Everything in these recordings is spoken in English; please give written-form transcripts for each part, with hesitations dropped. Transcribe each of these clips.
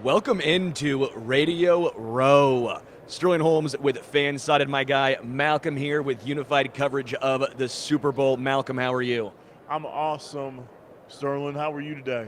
Welcome into Radio Row. Sterling Holmes with FanSided, my guy. Malcom here with unified coverage of the Super Bowl. Malcom, how are you? I'm awesome, Sterling. How are you today?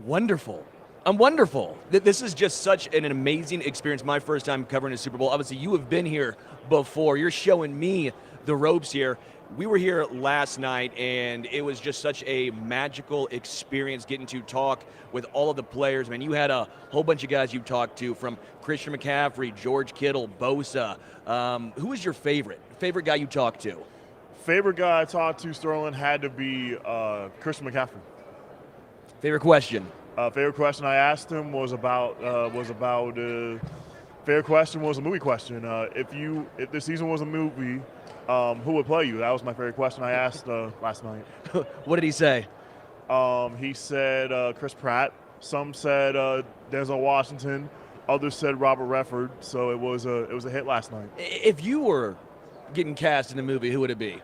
Wonderful. I'm wonderful. This is just such an amazing experience. My first time covering a Super Bowl. Obviously, you have been here before. You're showing me the ropes here. We were here last night, and it was just such a magical experience getting to talk with all of the players. Man, you had a whole bunch of guys you talked to, from Christian McCaffrey, George Kittle, Bosa. Who was your favorite guy you talked to? Favorite guy I talked to, Sterling, had to be Christian McCaffrey. Favorite question? Favorite question I asked him was about favorite question was a movie question. If the season was a movie, who would play you? That was my favorite question I asked last night. What did he say? He said Chris Pratt. Some said Denzel Washington. Others said Robert Redford. So it was a hit last night. If you were getting cast in a movie, who would it be?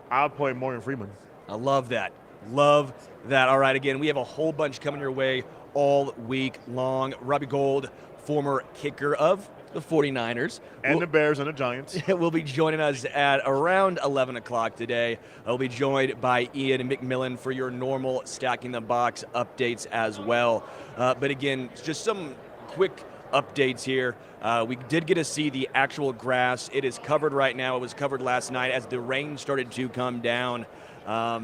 I'd play Morgan Freeman. I love that. Love that. All right, again, we have a whole bunch coming your way all week long. Robbie Gould, former kicker of the 49ers. And the Bears and the Giants. Will be joining us at around 11 o'clock today. I'll be joined by Iain MacMillan for your normal Stacking the Box updates as well. But again, just some quick updates here. We did get to see the actual grass. It is covered right now. It was covered last night as the rain started to come down.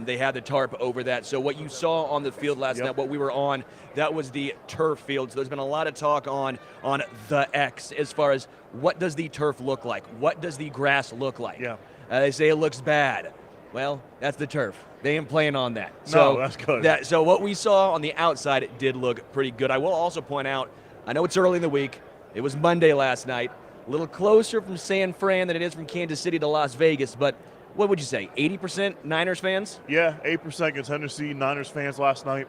They had the tarp over that. So what you saw on the field last night, what we were on, that was the turf field. So there's been a lot of talk on the X as far as what does the turf look like? What does the grass look like? Yeah. They say it looks bad. Well, that's the turf. They ain't playing on that. No, that's good. So what we saw on the outside, it did look pretty good. I will also point out, I know it's early in the week. It was Monday last night. A little closer from San Fran than it is from Kansas City to Las Vegas, but what would you say, 80% Niners fans? Yeah, 8% contender seed Niners fans last night.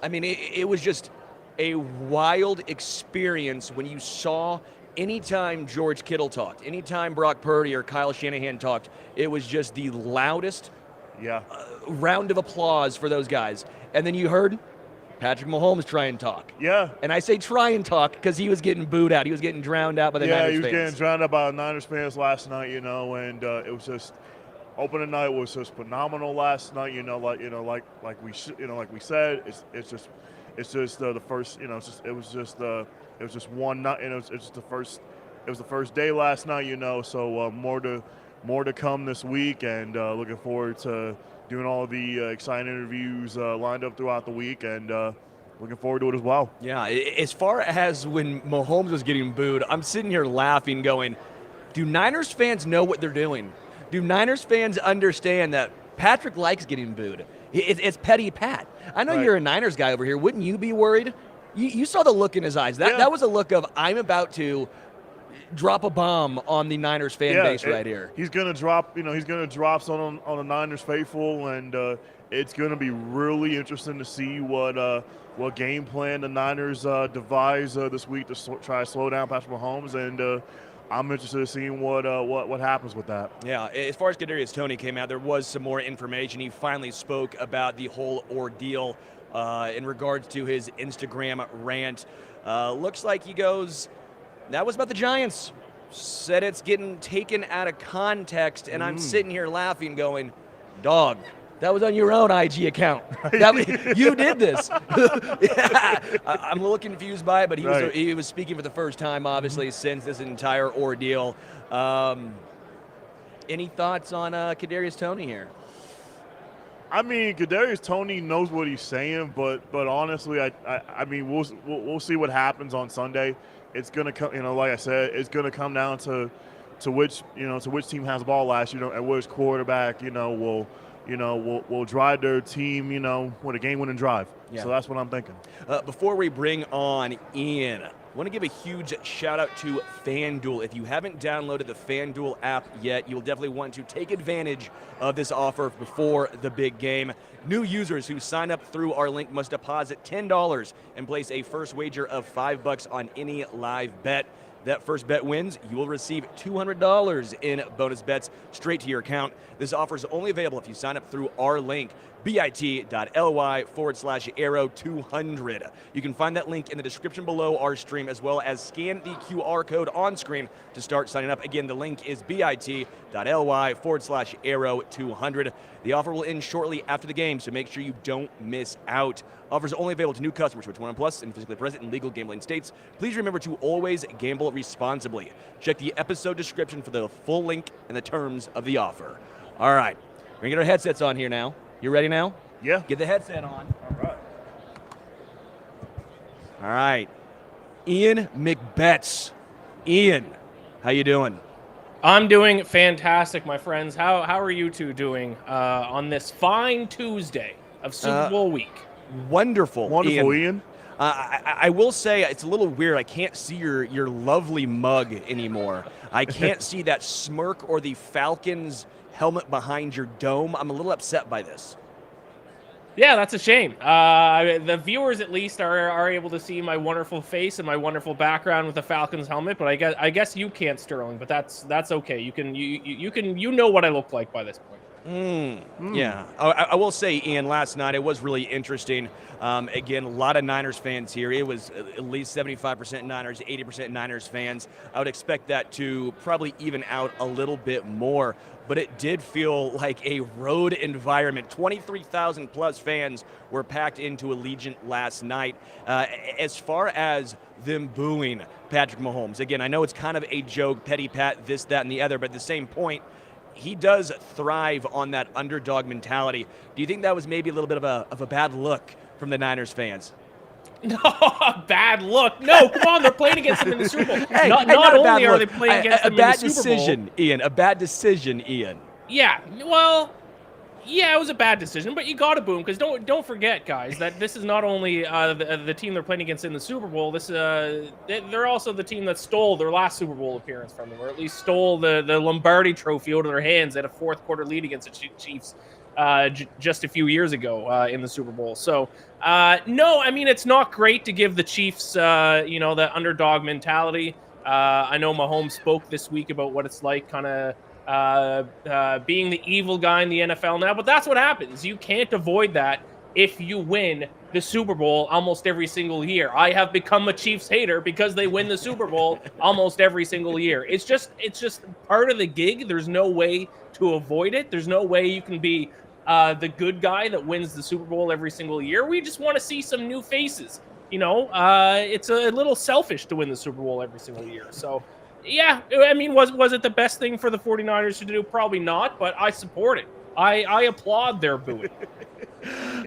I mean, it was just a wild experience when you saw anytime George Kittle talked, anytime Brock Purdy or Kyle Shanahan talked, it was just the loudest round of applause for those guys. And then you heard Patrick Mahomes try and talk. Yeah. And I say try and talk because he was getting booed out. He was getting drowned out by the Niners fans. Yeah, he was getting drowned out by the Niners fans last night, and it was just opening night was just phenomenal last night. Like we said, it's just the first. It was just one night. It's just the first. It was the first day last night. So more to come this week, and looking forward to doing all the exciting interviews lined up throughout the week, and looking forward to it as well. Yeah, as far as when Mahomes was getting booed, I'm sitting here laughing going, do Niners fans know what they're doing? Do Niners fans understand that Patrick likes getting booed? It's petty Pat. I know You're a Niners guy over here. Wouldn't you be worried? You saw the look in his eyes. That was a look of, I'm about to drop a bomb on the Niners fan base right here. He's gonna drop, some on the Niners faithful, and it's gonna be really interesting to see what game plan the Niners devise this week to try to slow down Patrick Mahomes, and I'm interested in seeing what happens with that. Yeah, as far as Kadarius Toney came out, there was some more information. He finally spoke about the whole ordeal in regards to his Instagram rant. Looks like he goes, that was about the Giants. Said it's getting taken out of context, and I'm sitting here laughing going, dog, that was on your own IG account. You did this. I'm a little confused by it, but he was speaking for the first time, obviously, since this entire ordeal. Any thoughts on Kadarius Toney here? I mean, Kadarius Toney knows what he's saying, but honestly, I mean, we'll see what happens on Sunday. It's gonna come, like I said, it's gonna come down to which team has the ball last, and which quarterback, will drive their team, with a game-winning drive. Yeah. So that's what I'm thinking. Before we bring on Iain, I want to give a huge shout-out to FanDuel. If you haven't downloaded the FanDuel app yet, you'll definitely want to take advantage of this offer before the big game. New users who sign up through our link must deposit $10 and place a first wager of $5 on any live bet. That first bet wins, you will receive $200 in bonus bets straight to your account. This offer is only available if you sign up through our link, bit.ly/arrow200. You can find that link in the description below our stream, as well as scan the QR code on screen to start signing up. Again, the link is bit.ly/arrow200. The offer will end shortly after the game, so make sure you don't miss out. Offers only available to new customers for 21 plus and physically present in legal gambling states. Please remember to always gamble responsibly. Check the episode description for the full link and the terms of the offer. All right, we're gonna get our headsets on here now. You ready now? Yeah. Get the headset on. All right. All right. Iain MacBetts. Iain, how you doing? I'm doing fantastic, my friends. How are you two doing on this fine Tuesday of Super Bowl week? Wonderful, Ian. I will say it's a little weird. I can't see your lovely mug anymore. I can't see that smirk or the Falcons helmet behind your dome. I'm a little upset by this. Yeah, that's a shame. The viewers, at least, are able to see my wonderful face and my wonderful background with the Falcons helmet. But I guess you can't, Sterling. But that's okay. You know what I look like by this point. Yeah, I will say, Ian, last night it was really interesting. Again, a lot of Niners fans here. It was at least 75% Niners, 80% Niners fans. I would expect that to probably even out a little bit more, but it did feel like a road environment. 23,000 plus fans were packed into Allegiant last night. As far as them booing Patrick Mahomes, again, I know it's kind of a joke, petty pat, this, that, and the other, but at the same point, he does thrive on that underdog mentality. Do you think that was maybe a little bit of a bad look from the Niners fans? No, bad look. No, come on, they're playing against them in the Super Bowl. Hey, not only are they playing against them in the Super Bowl. A bad decision, Ian. Yeah, well, yeah, it was a bad decision, but you got to boo him because don't forget, guys, that this is not only the team they're playing against in the Super Bowl. They're also the team that stole their last Super Bowl appearance from them, or at least stole the Lombardi Trophy out of their hands at a fourth quarter lead against the Chiefs just a few years ago in the Super Bowl. So no, I mean, it's not great to give the Chiefs the underdog mentality. I know Mahomes spoke this week about what it's like, kind of. Being the evil guy in the NFL now, but that's what happens. You can't avoid that if you win the Super Bowl almost every single year. I have become a Chiefs hater because they win the Super Bowl almost every single year. It's just part of the gig. There's no way to avoid it. There's no way you can be the good guy that wins the Super Bowl every single year. We just want to see some new faces. It's a little selfish to win the Super Bowl every single year. So yeah, I mean, was it the best thing for the 49ers to do? Probably not, but I support it. I applaud their booing.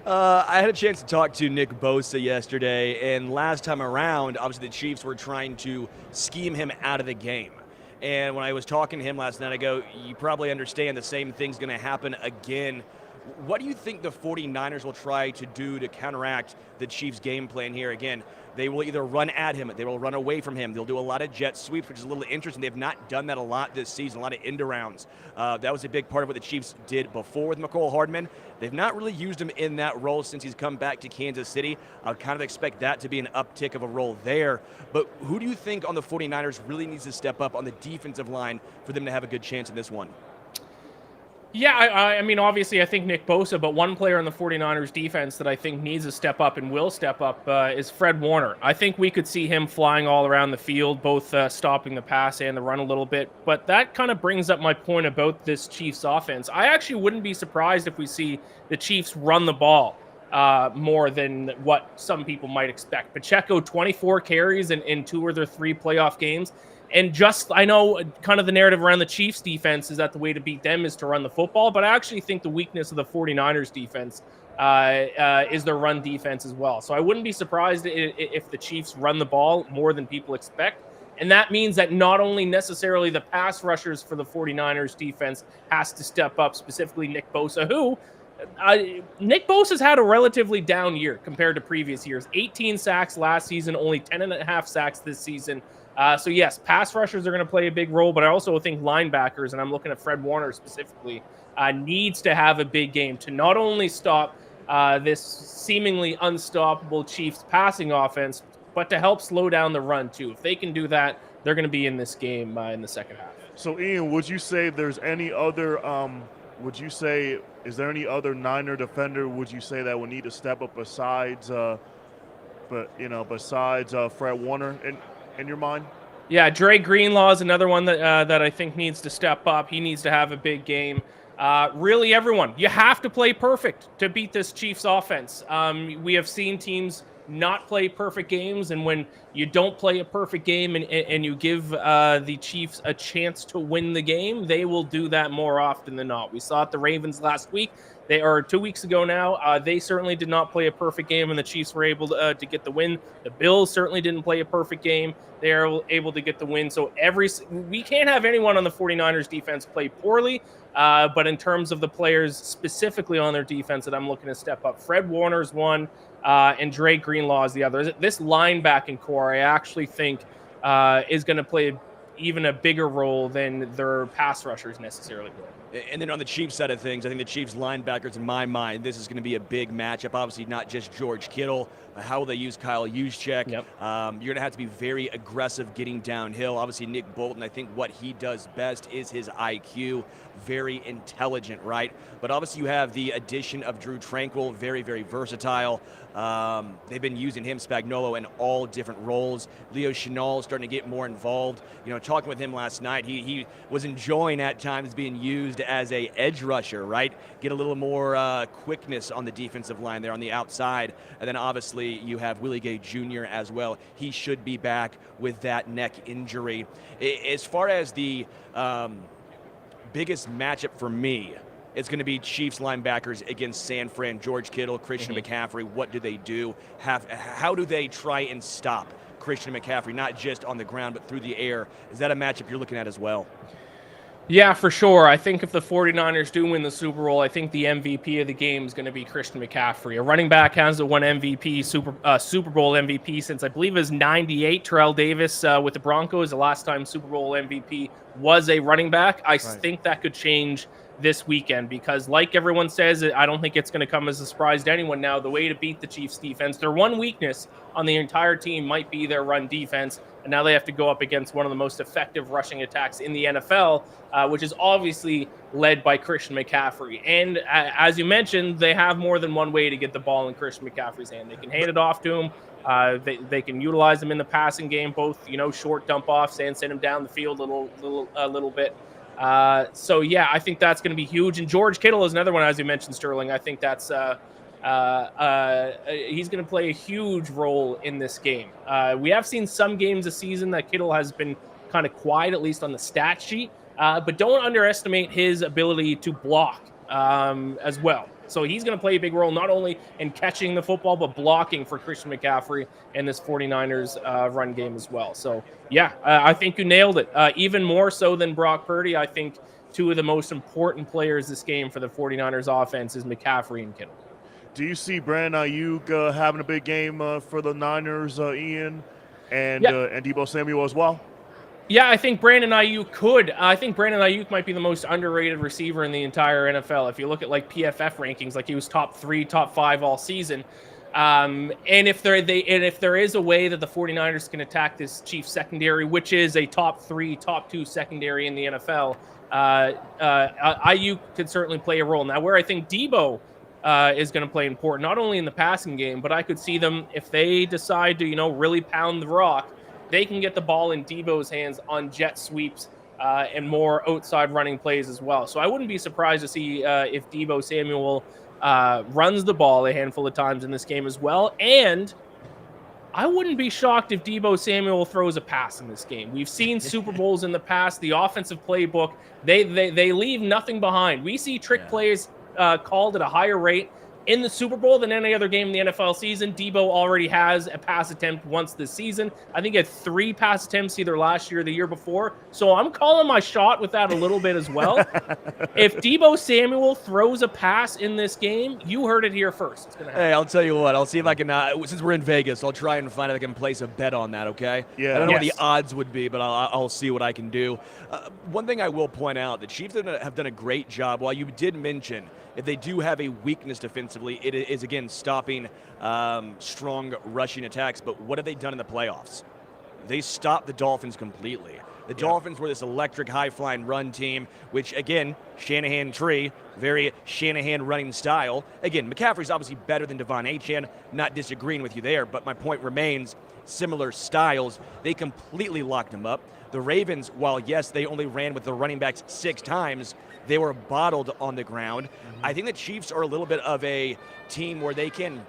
I had a chance to talk to Nick Bosa yesterday, and last time around, obviously the Chiefs were trying to scheme him out of the game. And when I was talking to him last night, I go, you probably understand the same thing's going to happen again. What do you think the 49ers will try to do to counteract the Chiefs' game plan here? Again, they will either run at him, they will run away from him. They'll do a lot of jet sweeps, which is a little interesting. They've not done that a lot this season, a lot of end arounds. That was a big part of what the Chiefs did before with McCole Hardman. They've not really used him in that role since he's come back to Kansas City. I would kind of expect that to be an uptick of a role there. But who do you think on the 49ers really needs to step up on the defensive line for them to have a good chance in this one? Yeah, I mean, obviously, I think Nick Bosa, but one player on the 49ers defense that I think needs to step up and will step up is Fred Warner. I think we could see him flying all around the field, both stopping the pass and the run a little bit. But that kind of brings up my point about this Chiefs offense. I actually wouldn't be surprised if we see the Chiefs run the ball more than what some people might expect. Pacheco, 24 carries in 2 of their 3 playoff games. And I know kind of the narrative around the Chiefs defense is that the way to beat them is to run the football, but I actually think the weakness of the 49ers defense is their run defense as well. So I wouldn't be surprised if the Chiefs run the ball more than people expect. And that means that not only necessarily the pass rushers for the 49ers defense has to step up, specifically Nick Bosa, who Nick Bosa's had a relatively down year compared to previous years. 18 sacks last season, only 10.5 sacks this season. So yes, pass rushers are going to play a big role, but I also think linebackers, and I'm looking at Fred Warner specifically, needs to have a big game to not only stop this seemingly unstoppable Chiefs passing offense, but to help slow down the run too. If they can do that, they're going to be in this game in the second half. So, Ian, would you say there's any other? Is there any other Niner defender? Would you say that would need to step up besides Fred Warner in your mind? Yeah, Dre Greenlaw is another one that I think needs to step up. He needs to have a big game. Really, everyone, you have to play perfect to beat this Chiefs offense. We have seen teams not play perfect games, and when you don't play a perfect game and you give the Chiefs a chance to win the game, they will do that more often than not. We saw it the Ravens last week. 2 weeks ago now. They certainly did not play a perfect game, and the Chiefs were able to get the win. The Bills certainly didn't play a perfect game. They are able to get the win. So we can't have anyone on the 49ers defense play poorly, but in terms of the players specifically on their defense that I'm looking to step up, Fred Warner's one, and Dre Greenlaw is the other. This linebacking core, I actually think, is going to play even a bigger role than their pass rushers necessarily will. And then on the Chiefs side of things, I think the Chiefs linebackers, in my mind, this is going to be a big matchup. Obviously, not just George Kittle. How will they use Kyle Juszczyk? Yep. You're going to have to be very aggressive getting downhill. Obviously, Nick Bolton, I think what he does best is his IQ. Very intelligent, right? But obviously, you have the addition of Drew Tranquill, very, very versatile. They've been using him, Spagnuolo, in all different roles. Leo Chenal starting to get more involved. Talking with him last night, he was enjoying at times being used as a edge rusher, right? Get a little more quickness on the defensive line there on the outside. And then obviously you have Willie Gay Jr. as well. He should be back with that neck injury. As far as the biggest matchup for me, it's going to be Chiefs linebackers against San Fran, George Kittle, Christian McCaffrey. What do they do? How do they try and stop Christian McCaffrey, not just on the ground, but through the air? Is that a matchup you're looking at as well? Yeah, for sure. I think if the 49ers do win the Super Bowl, I think the MVP of the game is going to be Christian McCaffrey. A running back has won MVP, Super Bowl MVP since I believe it was 98. Terrell Davis with the Broncos, the last time Super Bowl MVP was a running back. I think that could change this weekend because, like everyone says, I don't think it's going to come as a surprise to anyone now. The way to beat the Chiefs defense, their one weakness on the entire team might be their run defense, and now they have to go up against one of the most effective rushing attacks in the NFL, which is obviously led by Christian McCaffrey. And as you mentioned, they have more than one way to get the ball in Christian McCaffrey's hand. They can hand it off to him. They can utilize him in the passing game, both short dump offs and send him down the field a little bit. So yeah, I think that's going to be huge. And George Kittle is another one, as you mentioned, Sterling. I think that's he's going to play a huge role in this game. We have seen some games this season that Kittle has been kind of quiet, at least on the stat sheet. But don't underestimate his ability to block as well. So he's going to play a big role, not only in catching the football, but blocking for Christian McCaffrey and this 49ers run game as well. So, yeah, I think you nailed it. Even more so than Brock Purdy, I think two of the most important players this game for the 49ers offense is McCaffrey and Kittle. Do you see Brandon Ayuk having a big game for the Niners, Ian, and Deebo Samuel as well? Yeah, I think Brandon Ayuk could. I think Brandon Ayuk might be the most underrated receiver in the entire NFL. If you look at like PFF rankings, like he was top 3, top 5 all season. And if there is a way that the 49ers can attack this Chiefs secondary, which is a top 3, top 2 secondary in the NFL, Ayuk could certainly play a role. Now, where I think Deebo is going to play important, not only in the passing game, but I could see them, if they decide to, really pound the rock, they can get the ball in Deebo's hands on jet sweeps and more outside running plays as well. So I wouldn't be surprised to see if Deebo Samuel runs the ball a handful of times in this game as well. And I wouldn't be shocked if Deebo Samuel throws a pass in this game. We've seen Super Bowls in the past. The offensive playbook, they leave nothing behind. We see trick plays called at a higher rate in the Super Bowl than any other game in the NFL season. Deebo already has a pass attempt once this season. I think he had 3 pass attempts either last year or the year before. So I'm calling my shot with that a little bit as well. If Deebo Samuel throws a pass in this game, you heard it here first. It's gonna happen. Hey, I'll tell you what. I'll see if I can, since we're in Vegas, I'll try and find if I can place a bet on that, okay? Yeah. I don't know what the odds would be, but I'll see what I can do. One thing I will point out, the Chiefs have done a great job. While you did mention, if they do have a weakness defensively, it is, again, stopping strong rushing attacks. But what have they done in the playoffs? they stopped the Dolphins completely. The Dolphins were this electric, high-flying run team, which, again, Shanahan tree, very Shanahan running style. Again, McCaffrey's obviously better than Devon Achane, not disagreeing with you there, but my point remains, similar styles. They completely locked him up. The Ravens, while, yes, they only ran with the running backs 6 times, they were bottled on the ground. I think the Chiefs are a little bit of a team where they can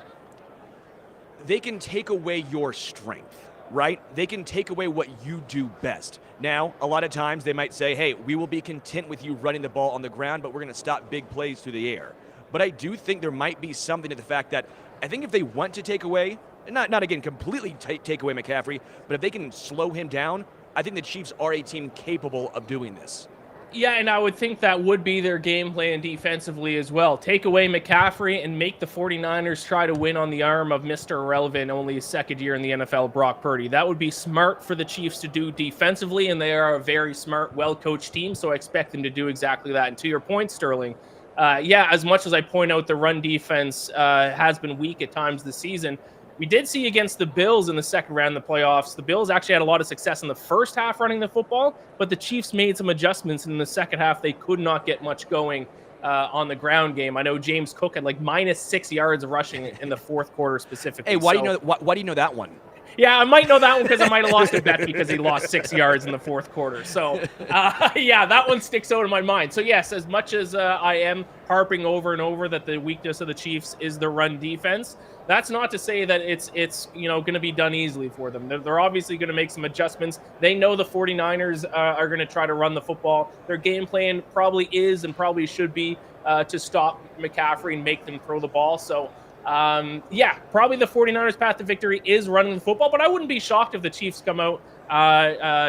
take away your strength. Right? They can take away what you do best. Now, a lot of times they might say, hey, we will be content with you running the ball on the ground, but we're going to stop big plays through the air. But I do think there might be something to the fact that I think if they want to take away, not again, completely take away McCaffrey, but if they can slow him down, I think the Chiefs are a team capable of doing this. Yeah, and I would think that would be their game plan defensively as well. Take away McCaffrey and make the 49ers try to win on the arm of Mr. Irrelevant, only his second year in the NFL, Brock Purdy. That would be smart for the Chiefs to do defensively, and they are a very smart, well-coached team, so I expect them to do exactly that. And to your point, Sterling, as much as I point out the run defense has been weak at times this season, we did see against the Bills in the second round of the playoffs, the Bills actually had a lot of success in the first half running the football, but the Chiefs made some adjustments, and in the second half, they could not get much going on the ground game. I know James Cook had like -6 yards rushing in the fourth quarter specifically. Hey, why do you know that one? Yeah, I might know that one because I might have lost a bet because he lost 6 yards in the fourth quarter. So, that one sticks out in my mind. So, yes, as much as I am harping over and over that the weakness of the Chiefs is the run defense, that's not to say that it's going to be done easily for them. They're obviously going to make some adjustments. They know the 49ers are going to try to run the football. Their game plan probably is and probably should be to stop McCaffrey and make them throw the ball. So, probably the 49ers' path to victory is running the football, but I wouldn't be shocked if the Chiefs come out,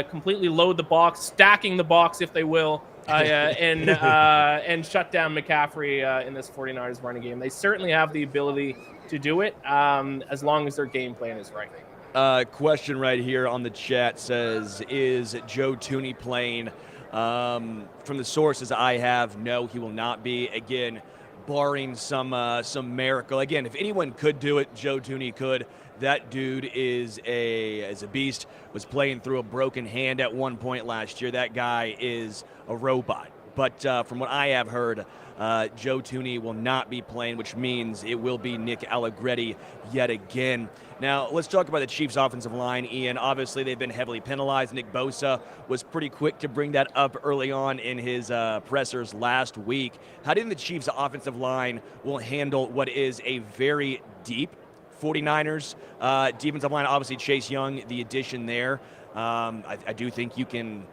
completely load the box, stacking the box, if they will, and shut down McCaffrey in this 49ers running game. They certainly have the ability to do it as long as their game plan is right. Question right here on the chat says, is Joe Thuney playing? From the sources I have, no, he will not be. Again, barring some miracle. Again, if anyone could do it, Joe Thuney could. That dude is a beast. Was playing through a broken hand at one point last year. That guy is a robot. But from what I have heard, Joe Thuney will not be playing, which means it will be Nick Allegretti yet again. Now, let's talk about the Chiefs' offensive line, Ian. Obviously, they've been heavily penalized. Nick Bosa was pretty quick to bring that up early on in his pressers last week. How do you think the Chiefs' offensive line will handle what is a very deep 49ers defensive line? Obviously, Chase Young, the addition there. I do think you can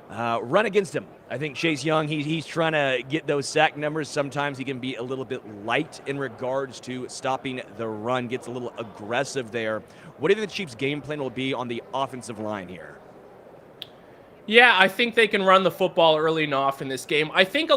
run against him. I think Chase Young, he's trying to get those sack numbers. Sometimes he can be a little bit light in regards to stopping the run, gets a little aggressive there. What do you think the Chiefs' game plan will be on the offensive line here? Yeah, I think they can run the football early and often in this game. I think the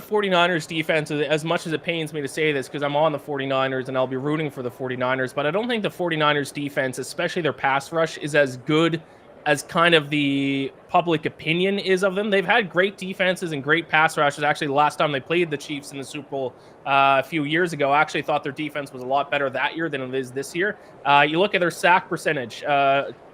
49ers defense, as much as it pains me to say this because I'm on the 49ers and I'll be rooting for the 49ers, but I don't think the 49ers defense, especially their pass rush, is as good as kind of the public opinion is of them. They've had great defenses and great pass rushes. Actually, the last time they played the Chiefs in the Super Bowl a few years ago, I actually thought their defense was a lot better that year than it is this year. You look at their sack percentage,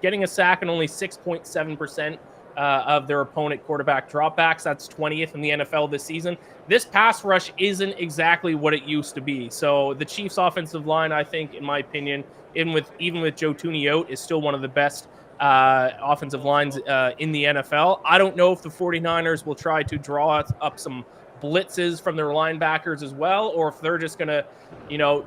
getting a sack in only 6.7% of their opponent quarterback dropbacks. That's 20th in the NFL this season. This pass rush isn't exactly what it used to be. So the Chiefs' offensive line, I think, in my opinion, even with Joe Thuney out, is still one of the best offensive lines in the NFL. I don't know if the 49ers will try to draw up some blitzes from their linebackers as well, or if they're just going to,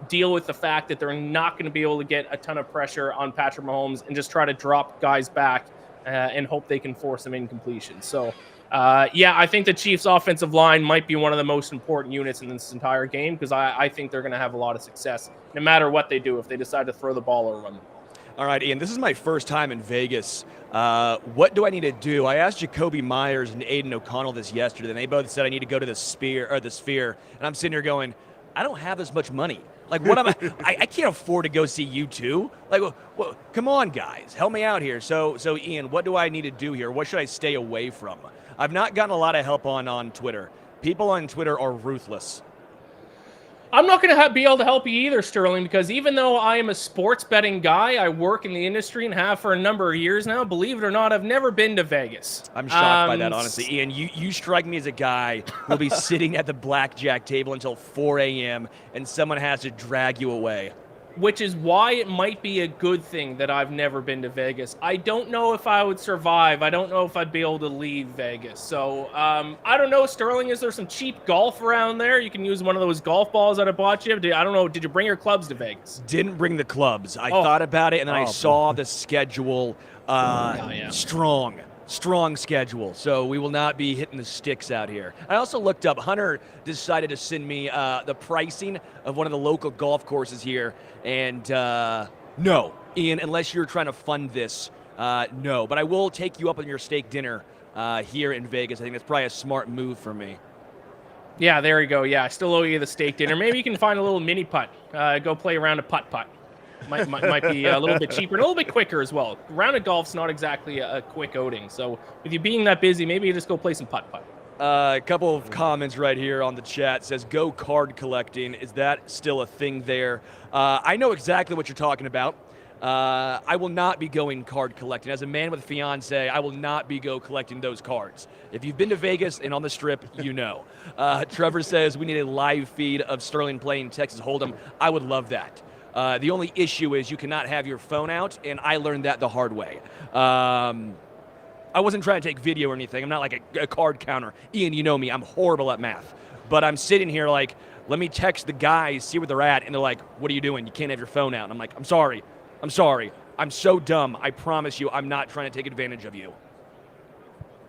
deal with the fact that they're not going to be able to get a ton of pressure on Patrick Mahomes and just try to drop guys back and hope they can force some incompletion. So, I think the Chiefs' offensive line might be one of the most important units in this entire game because I think they're going to have a lot of success no matter what they do if they decide to throw the ball or run the ball. All right, Ian, this is my first time in Vegas. What do I need to do? I asked Jacoby Myers and Aiden O'Connell this yesterday, and they both said I need to go to the Sphere. And I'm sitting here going, I don't have as much money. Like, what am I can't afford to go see you two. Like, well, come on, guys, help me out here. So, Ian, what do I need to do here? What should I stay away from? I've not gotten a lot of help on Twitter. People on Twitter are ruthless. I'm not going to be able to help you either, Sterling, because even though I am a sports betting guy, I work in the industry and have for a number of years now. Believe it or not, I've never been to Vegas. I'm shocked by that, honestly. Ian, you strike me as a guy who'll be sitting at the blackjack table until 4 a.m. and someone has to drag you away. Which is why it might be a good thing that I've never been to Vegas. I don't know if I would survive. I don't know if I'd be able to leave Vegas. So, I don't know, Sterling, is there some cheap golf around there? You can use one of those golf balls that I bought you. I don't know, did you bring your clubs to Vegas? Didn't bring the clubs. I thought about it, and then I saw the schedule. Strong schedule, so we will not be hitting the sticks out here. I also looked up, Hunter decided to send me the pricing of one of the local golf courses here, and no, Ian, unless you're trying to fund this, no. But I will take you up on your steak dinner here in Vegas. I think that's probably a smart move for me. Yeah, there you go. Yeah, I still owe you the steak dinner. Maybe you can find a little mini putt. Go play around a putt-putt. Might be a little bit cheaper and a little bit quicker as well. Round of golf's not exactly a quick outing, so with you being that busy, maybe you just go play some putt-putt. A couple of comments right here on the chat says, go card collecting. Is that still a thing there? I know exactly what you're talking about. I will not be going card collecting. As a man with a fiance, I will not be collecting those cards. If you've been to Vegas and on the Strip, you know. Trevor says, we need a live feed of Sterling playing Texas Hold'em. I would love that. The only issue is you cannot have your phone out, and I learned that the hard way. I wasn't trying to take video or anything. I'm not like a card counter. Ian, you know me. I'm horrible at math. But I'm sitting here like, let me text the guys, see where they're at, and they're like, what are you doing? You can't have your phone out. And I'm like, I'm sorry. I'm so dumb. I promise you, I'm not trying to take advantage of you.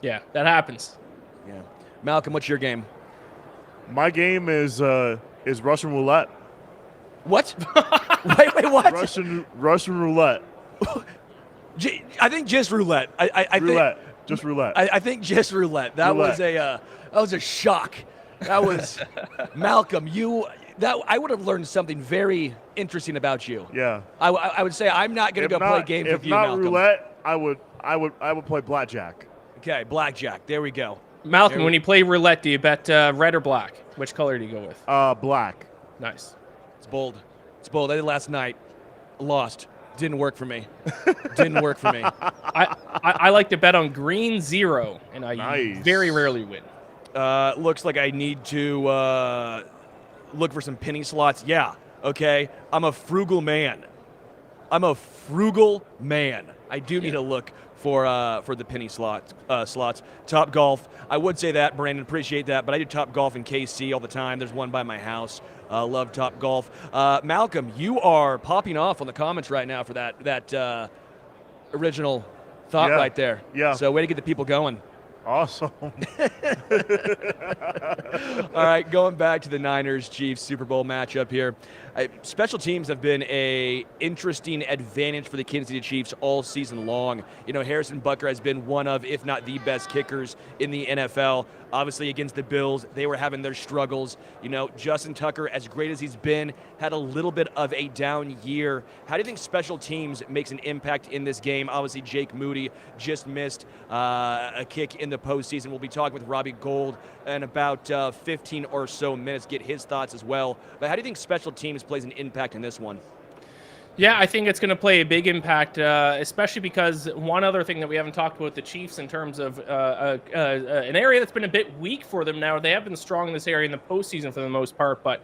Yeah, that happens. Yeah. Malcom, what's your game? My game is Russian roulette. What? wait, what? Russian roulette. I think just roulette. Just roulette. I think just roulette. That was a shock. That was Malcom. I would have learned something very interesting about you. Yeah. I would say I'm not going to go play games with you, Malcom. If not roulette, I would play blackjack. Okay, blackjack. There we go. Malcom, when you play roulette, do you bet red or black? Which color do you go with? Black. Nice. It's bold. I did last night. Lost. Didn't work for me. I like to bet on green 0, and I very rarely win. Looks like I need to look for some penny slots. Yeah, okay. I'm a frugal man. I do need to look for the penny slots. Top Golf. I would say that, Brandon, appreciate that, but I do Top Golf in KC all the time. There's one by my house. Love Top Golf. Malcom, you are popping off on the comments right now for that original thought right there. Yeah. So way to get the people going. Awesome. All right, going back to the Niners-Chiefs Super Bowl matchup here. Special teams have been a interesting advantage for the Kansas City Chiefs all season long. You know, Harrison Butker has been one of, if not the best kickers in the NFL. Obviously, against the Bills, they were having their struggles. You know, Justin Tucker, as great as he's been, had a little bit of a down year. How do you think special teams makes an impact in this game? Obviously, Jake Moody just missed a kick in the postseason. We'll be talking with Robbie Gould in about 15 or so minutes, get his thoughts as well. But how do you think special teams plays an impact in this one? Yeah, I think it's going to play a big impact, especially because one other thing that we haven't talked about the Chiefs in terms of an area that's been a bit weak for them now. They have been strong in this area in the postseason for the most part, but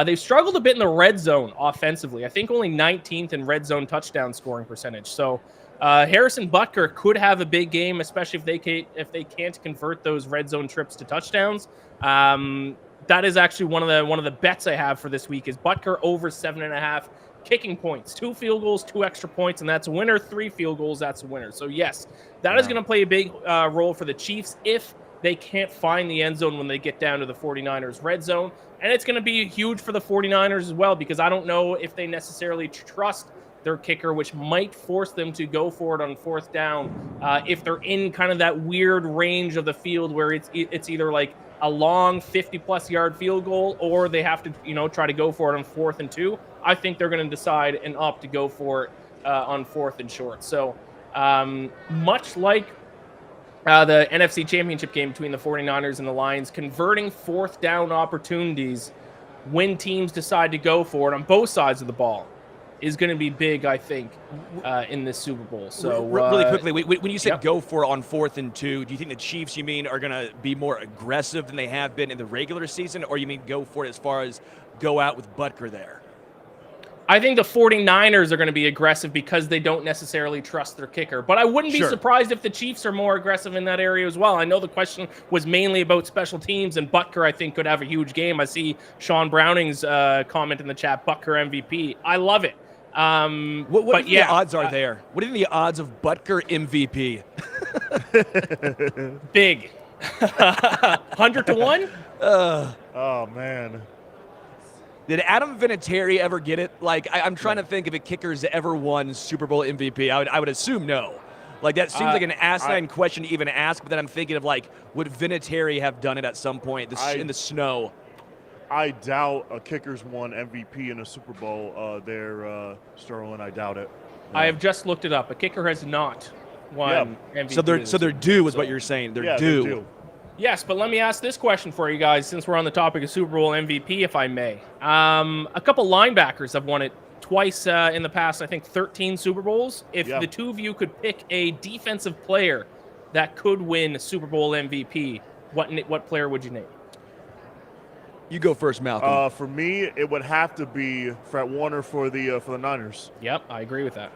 they've struggled a bit in the red zone offensively. I think only 19th in red zone touchdown scoring percentage. So Harrison Butker could have a big game, especially if they can't convert those red zone trips to touchdowns. That is actually one of the bets I have for this week is Butker over 7.5 kicking points. 2 field goals, 2 extra points, and that's a winner. 3 field goals, that's a winner. So yes, that is going to play a big role for the Chiefs if they can't find the end zone when they get down to the 49ers red zone. And it's going to be huge for the 49ers as well, because I don't know if they necessarily trust their kicker, which might force them to go for it on 4th down if they're in kind of that weird range of the field where it's either like a long 50-plus yard field goal or they have to, try to go for it on 4th and 2. I think they're going to decide and opt to go for it on 4th and short. So much like the NFC Championship game between the 49ers and the Lions, converting 4th down opportunities when teams decide to go for it on both sides of the ball is going to be big, I think, in this Super Bowl. So really quickly, when you said yep. go for it on 4th and 2, do you think the Chiefs, you mean, are going to be more aggressive than they have been in the regular season, or you mean go for it as far as go out with Butker there? I think the 49ers are going to be aggressive because they don't necessarily trust their kicker. But I wouldn't be surprised if the Chiefs are more aggressive in that area as well. I know the question was mainly about special teams, and Butker, I think, could have a huge game. I see Sean Browning's comment in the chat, Butker MVP. I love it. What do you think the odds are there? What do you think the odds of Butker MVP? Big. 100 to 1? Oh, man. Did Adam Vinatieri ever get it? Like, I'm trying to think if a kicker's ever won Super Bowl MVP. I would assume no. Like, that seems like an asinine question to even ask, but then I'm thinking of, like, would Vinatieri have done it at some point in the snow? I doubt a kicker's won MVP in a Super Bowl there, Sterling. I doubt it. Yeah. I have just looked it up. A kicker has not won MVP. So they're due is what you're saying. They're due. Yes, but let me ask this question for you guys, since we're on the topic of Super Bowl MVP, if I may. A couple linebackers have won it twice in the past, I think, 13 Super Bowls. If the two of you could pick a defensive player that could win Super Bowl MVP, what player would you name? You go first, Malcolm. For me, it would have to be Fred Warner for the Niners. Yep, I agree with that.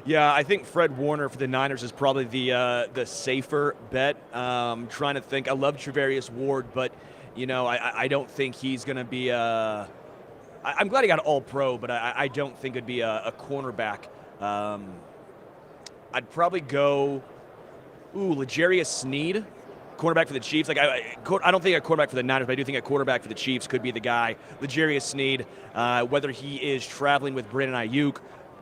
Yeah, I think Fred Warner for the Niners is probably the safer bet. Trying to think. I love Travarius Ward, but I don't think he's going to be I'm glad he got All-Pro, but I don't think it'd be a cornerback. I'd probably go L'Jarius Sneed, cornerback for the Chiefs. Like I don't think a quarterback for the Niners, but I do think a quarterback for the Chiefs could be the guy. L'Jarius Sneed, whether he is traveling with Brandon Ayuk,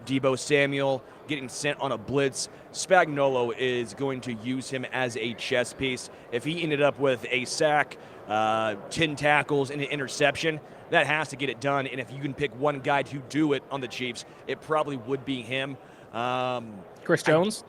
Deebo Samuel, getting sent on a blitz, Spagnuolo is going to use him as a chess piece. If he ended up with a sack, 10 tackles, and an interception, that has to get it done. And if you can pick one guy to do it on the Chiefs, it probably would be him. Chris Jones?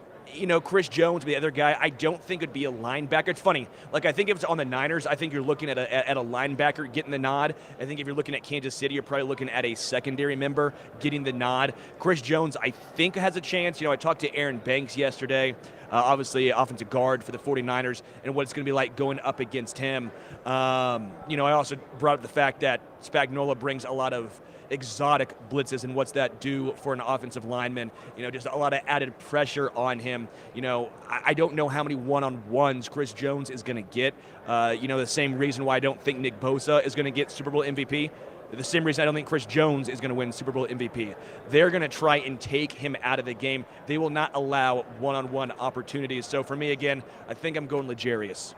Chris Jones would be the other guy. I don't think it'd be a linebacker. It's funny. Like, I think if it's on the Niners, I think you're looking at a linebacker getting the nod. I think if you're looking at Kansas City, you're probably looking at a secondary member getting the nod. Chris Jones, I think, has a chance. I talked to Aaron Banks yesterday, obviously offensive guard for the 49ers, and what it's going to be like going up against him. I also brought up the fact that Spagnuolo brings a lot of exotic blitzes, and what's that do for an offensive lineman? Just a lot of added pressure on him. I don't know how many one-on-ones Chris Jones is going to get. The same reason why I don't think Nick Bosa is going to get Super Bowl MVP. The same reason I don't think Chris Jones is going to win Super Bowl MVP. They're going to try and take him out of the game. They will not allow one-on-one opportunities. So for me, again, I think I'm going L'Jarius.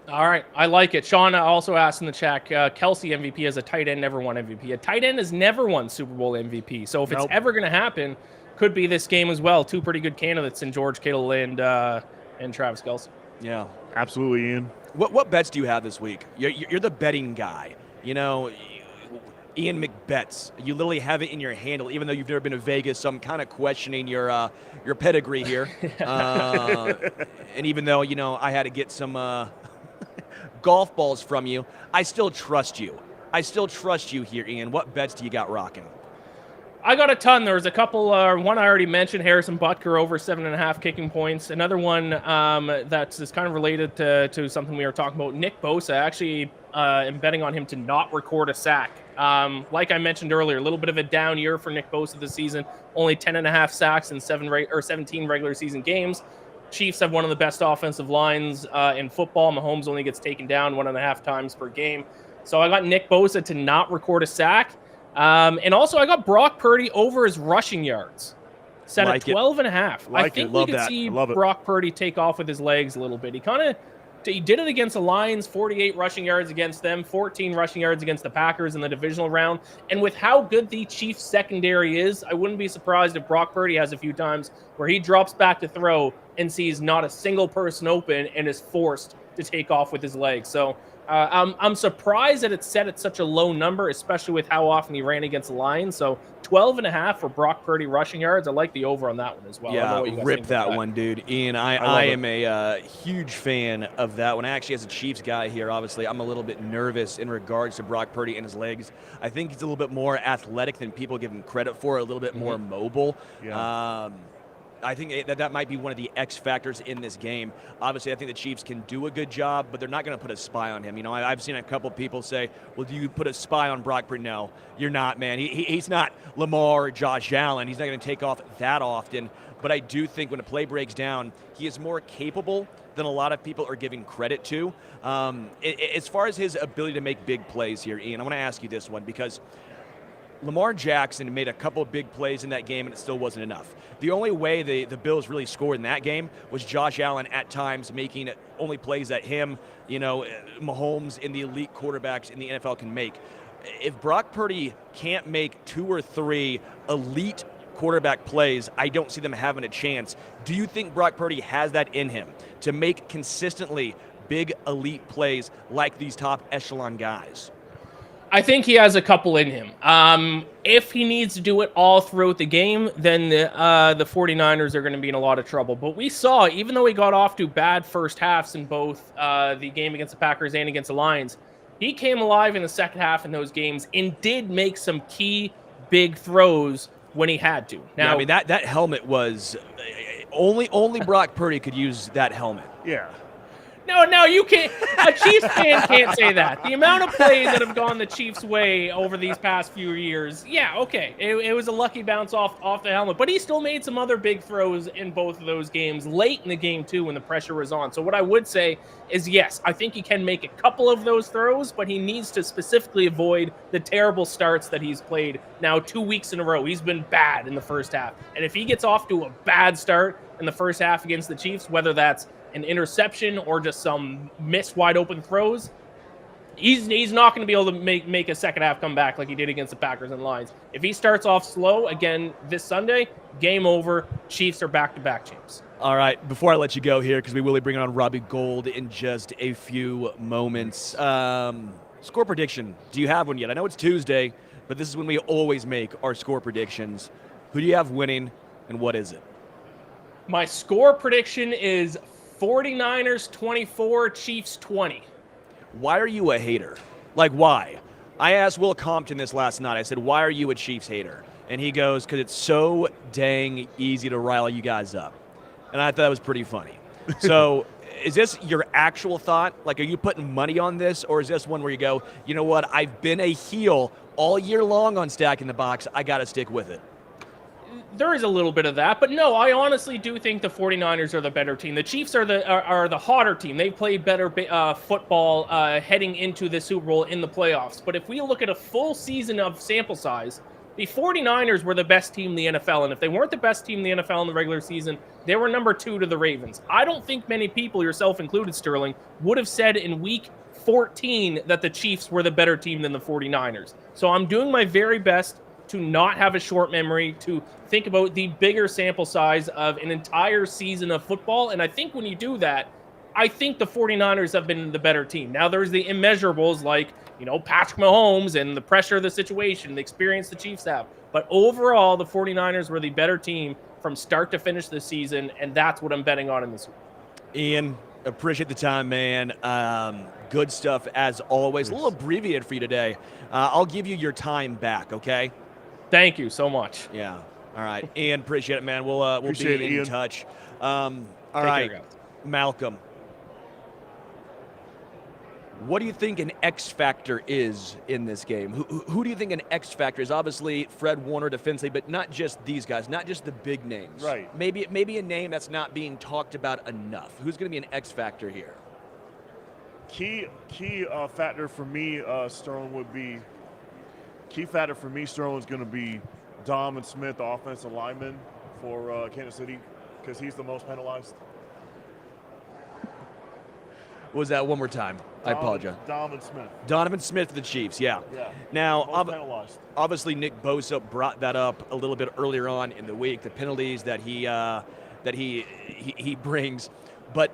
All right, I like it. Sean also asked in the chat, Kelsey MVP as a tight end never won MVP. A tight end has never won Super Bowl MVP. So if it's ever going to happen, could be this game as well. Two pretty good candidates in George Kittle and Travis Kelce. Yeah, absolutely, Ian. What bets do you have this week? You're the betting guy. Iain MacBets. You literally have it in your handle, even though you've never been to Vegas. So I'm kind of questioning your pedigree here. And even though I had to get some golf balls from you, I still trust you. I still trust you here, Ian. What bets do you got rocking? I got a ton. There was a couple. One I already mentioned, Harrison Butker over 7.5 kicking points. Another one that's kind of related to something we were talking about, Nick Bosa. Actually, am betting on him to not record a sack. Like I mentioned earlier, a little bit of a down year for Nick Bosa this season. Only 10.5 sacks in 17 regular season games. Chiefs have one of the best offensive lines in football. Mahomes only gets taken down 1.5 times per game. So I got Nick Bosa to not record a sack. And also I got Brock Purdy over his rushing yards. Set at 12.5. I think we could see Brock Purdy take off with his legs a little bit. He did it against the Lions, 48 rushing yards against them, 14 rushing yards against the Packers in the divisional round. And with how good the Chiefs secondary is, I wouldn't be surprised if Brock Purdy has a few times where he drops back to throw and sees not a single person open and is forced to take off with his legs. So I'm surprised that it's set at such a low number, especially with how often he ran against the Lions. So 12.5 for Brock Purdy rushing yards. I like the over on that one as well. Yeah, rip that one, dude. Ian, I am a huge fan of that one. Actually, as a Chiefs guy here, obviously, I'm a little bit nervous in regards to Brock Purdy and his legs. I think he's a little bit more athletic than people give him credit for, a little bit more mobile. Yeah. I think that might be one of the X factors in this game. Obviously, I think the Chiefs can do a good job, but they're not going to put a spy on him. You know, I've seen a couple people say, well, do you put a spy on Brock Purdy? No, you're not, man. He's not Lamar or Josh Allen. He's not going to take off that often. But I do think when a play breaks down, he is more capable than a lot of people are giving credit to. As far as his ability to make big plays here, Ian, I want to ask you this one because Lamar Jackson made a couple of big plays in that game, and it still wasn't enough. The only way the Bills really scored in that game was Josh Allen at times making only plays that him, Mahomes and the elite quarterbacks in the NFL can make. If Brock Purdy can't make 2 or 3 elite quarterback plays, I don't see them having a chance. Do you think Brock Purdy has that in him to make consistently big elite plays like these top echelon guys? I think he has a couple in him. If he needs to do it all throughout the game, then the 49ers are going to be in a lot of trouble. But we saw, even though he got off to bad first halves in both the game against the Packers and against the Lions, he came alive in the second half in those games and did make some key big throws when he had to. Now, yeah, I mean, that helmet was only Brock Purdy could use that helmet. Yeah. No, you can't. A Chiefs fan can't say that. The amount of plays that have gone the Chiefs' way over these past few years, yeah, okay. It was a lucky bounce off the helmet. But he still made some other big throws in both of those games, late in the game, too, when the pressure was on. So what I would say is, yes, I think he can make a couple of those throws, but he needs to specifically avoid the terrible starts that he's played now 2 weeks in a row. He's been bad in the first half. And if he gets off to a bad start in the first half against the Chiefs, whether that's an interception or just some missed wide open throws, he's not going to be able to make a second half comeback like he did against the Packers and Lions. If he starts off slow again this Sunday, game over. Chiefs are back-to-back champs. All right, before I let you go here, because we will be bringing on Robbie Gould in just a few moments. Score prediction. Do you have one yet? I know it's Tuesday, but this is when we always make our score predictions. Who do you have winning, and what is it? My score prediction is 49ers 24, Chiefs 20. Why are you a hater? Like, why? I asked Will Compton this last night. I said, why are you a Chiefs hater? And he goes, because it's so dang easy to rile you guys up. And I thought that was pretty funny. So is this your actual thought? Like, are you putting money on this? Or is this one where you go, you know what, I've been a heel all year long on Stacking the Box. I got to stick with it. There is a little bit of that, but no, I honestly do think the 49ers are the better team. The Chiefs are the hotter team. They played better football heading into the Super Bowl in the playoffs. But if we look at a full season of sample size, the 49ers were the best team in the NFL. And if they weren't the best team in the NFL in the regular season, they were number 2 to the Ravens. I don't think many people, yourself included, Sterling, would have said in week 14 that the Chiefs were the better team than the 49ers. So I'm doing my very best to not have a short memory, to think about the bigger sample size of an entire season of football. And I think when you do that, I think the 49ers have been the better team. Now there's the immeasurables like, Patrick Mahomes and the pressure of the situation, the experience the Chiefs have. But overall, the 49ers were the better team from start to finish this season, and that's what I'm betting on in this week. Ian, appreciate the time, man. Good stuff as always. A little abbreviated for you today. I'll give you your time back, okay? Thank you so much. Yeah. All right. Ian, appreciate it, man. We'll be in touch. All right. Care, Malcom, what do you think an X factor is in this game? Who do you think an X factor is? Obviously, Fred Warner defensively, but not just these guys, not just the big names. Right. Maybe a name that's not being talked about enough. Who's going to be an X factor here? Key factor for me, Sterling, would be is going to be Donovan Smith, the offensive lineman for Kansas City, because he's the most penalized. What was that? One more time. I apologize. Donovan Smith for the Chiefs, yeah. Now, obviously, Nick Bosa brought that up a little bit earlier on in the week, the penalties that he brings. But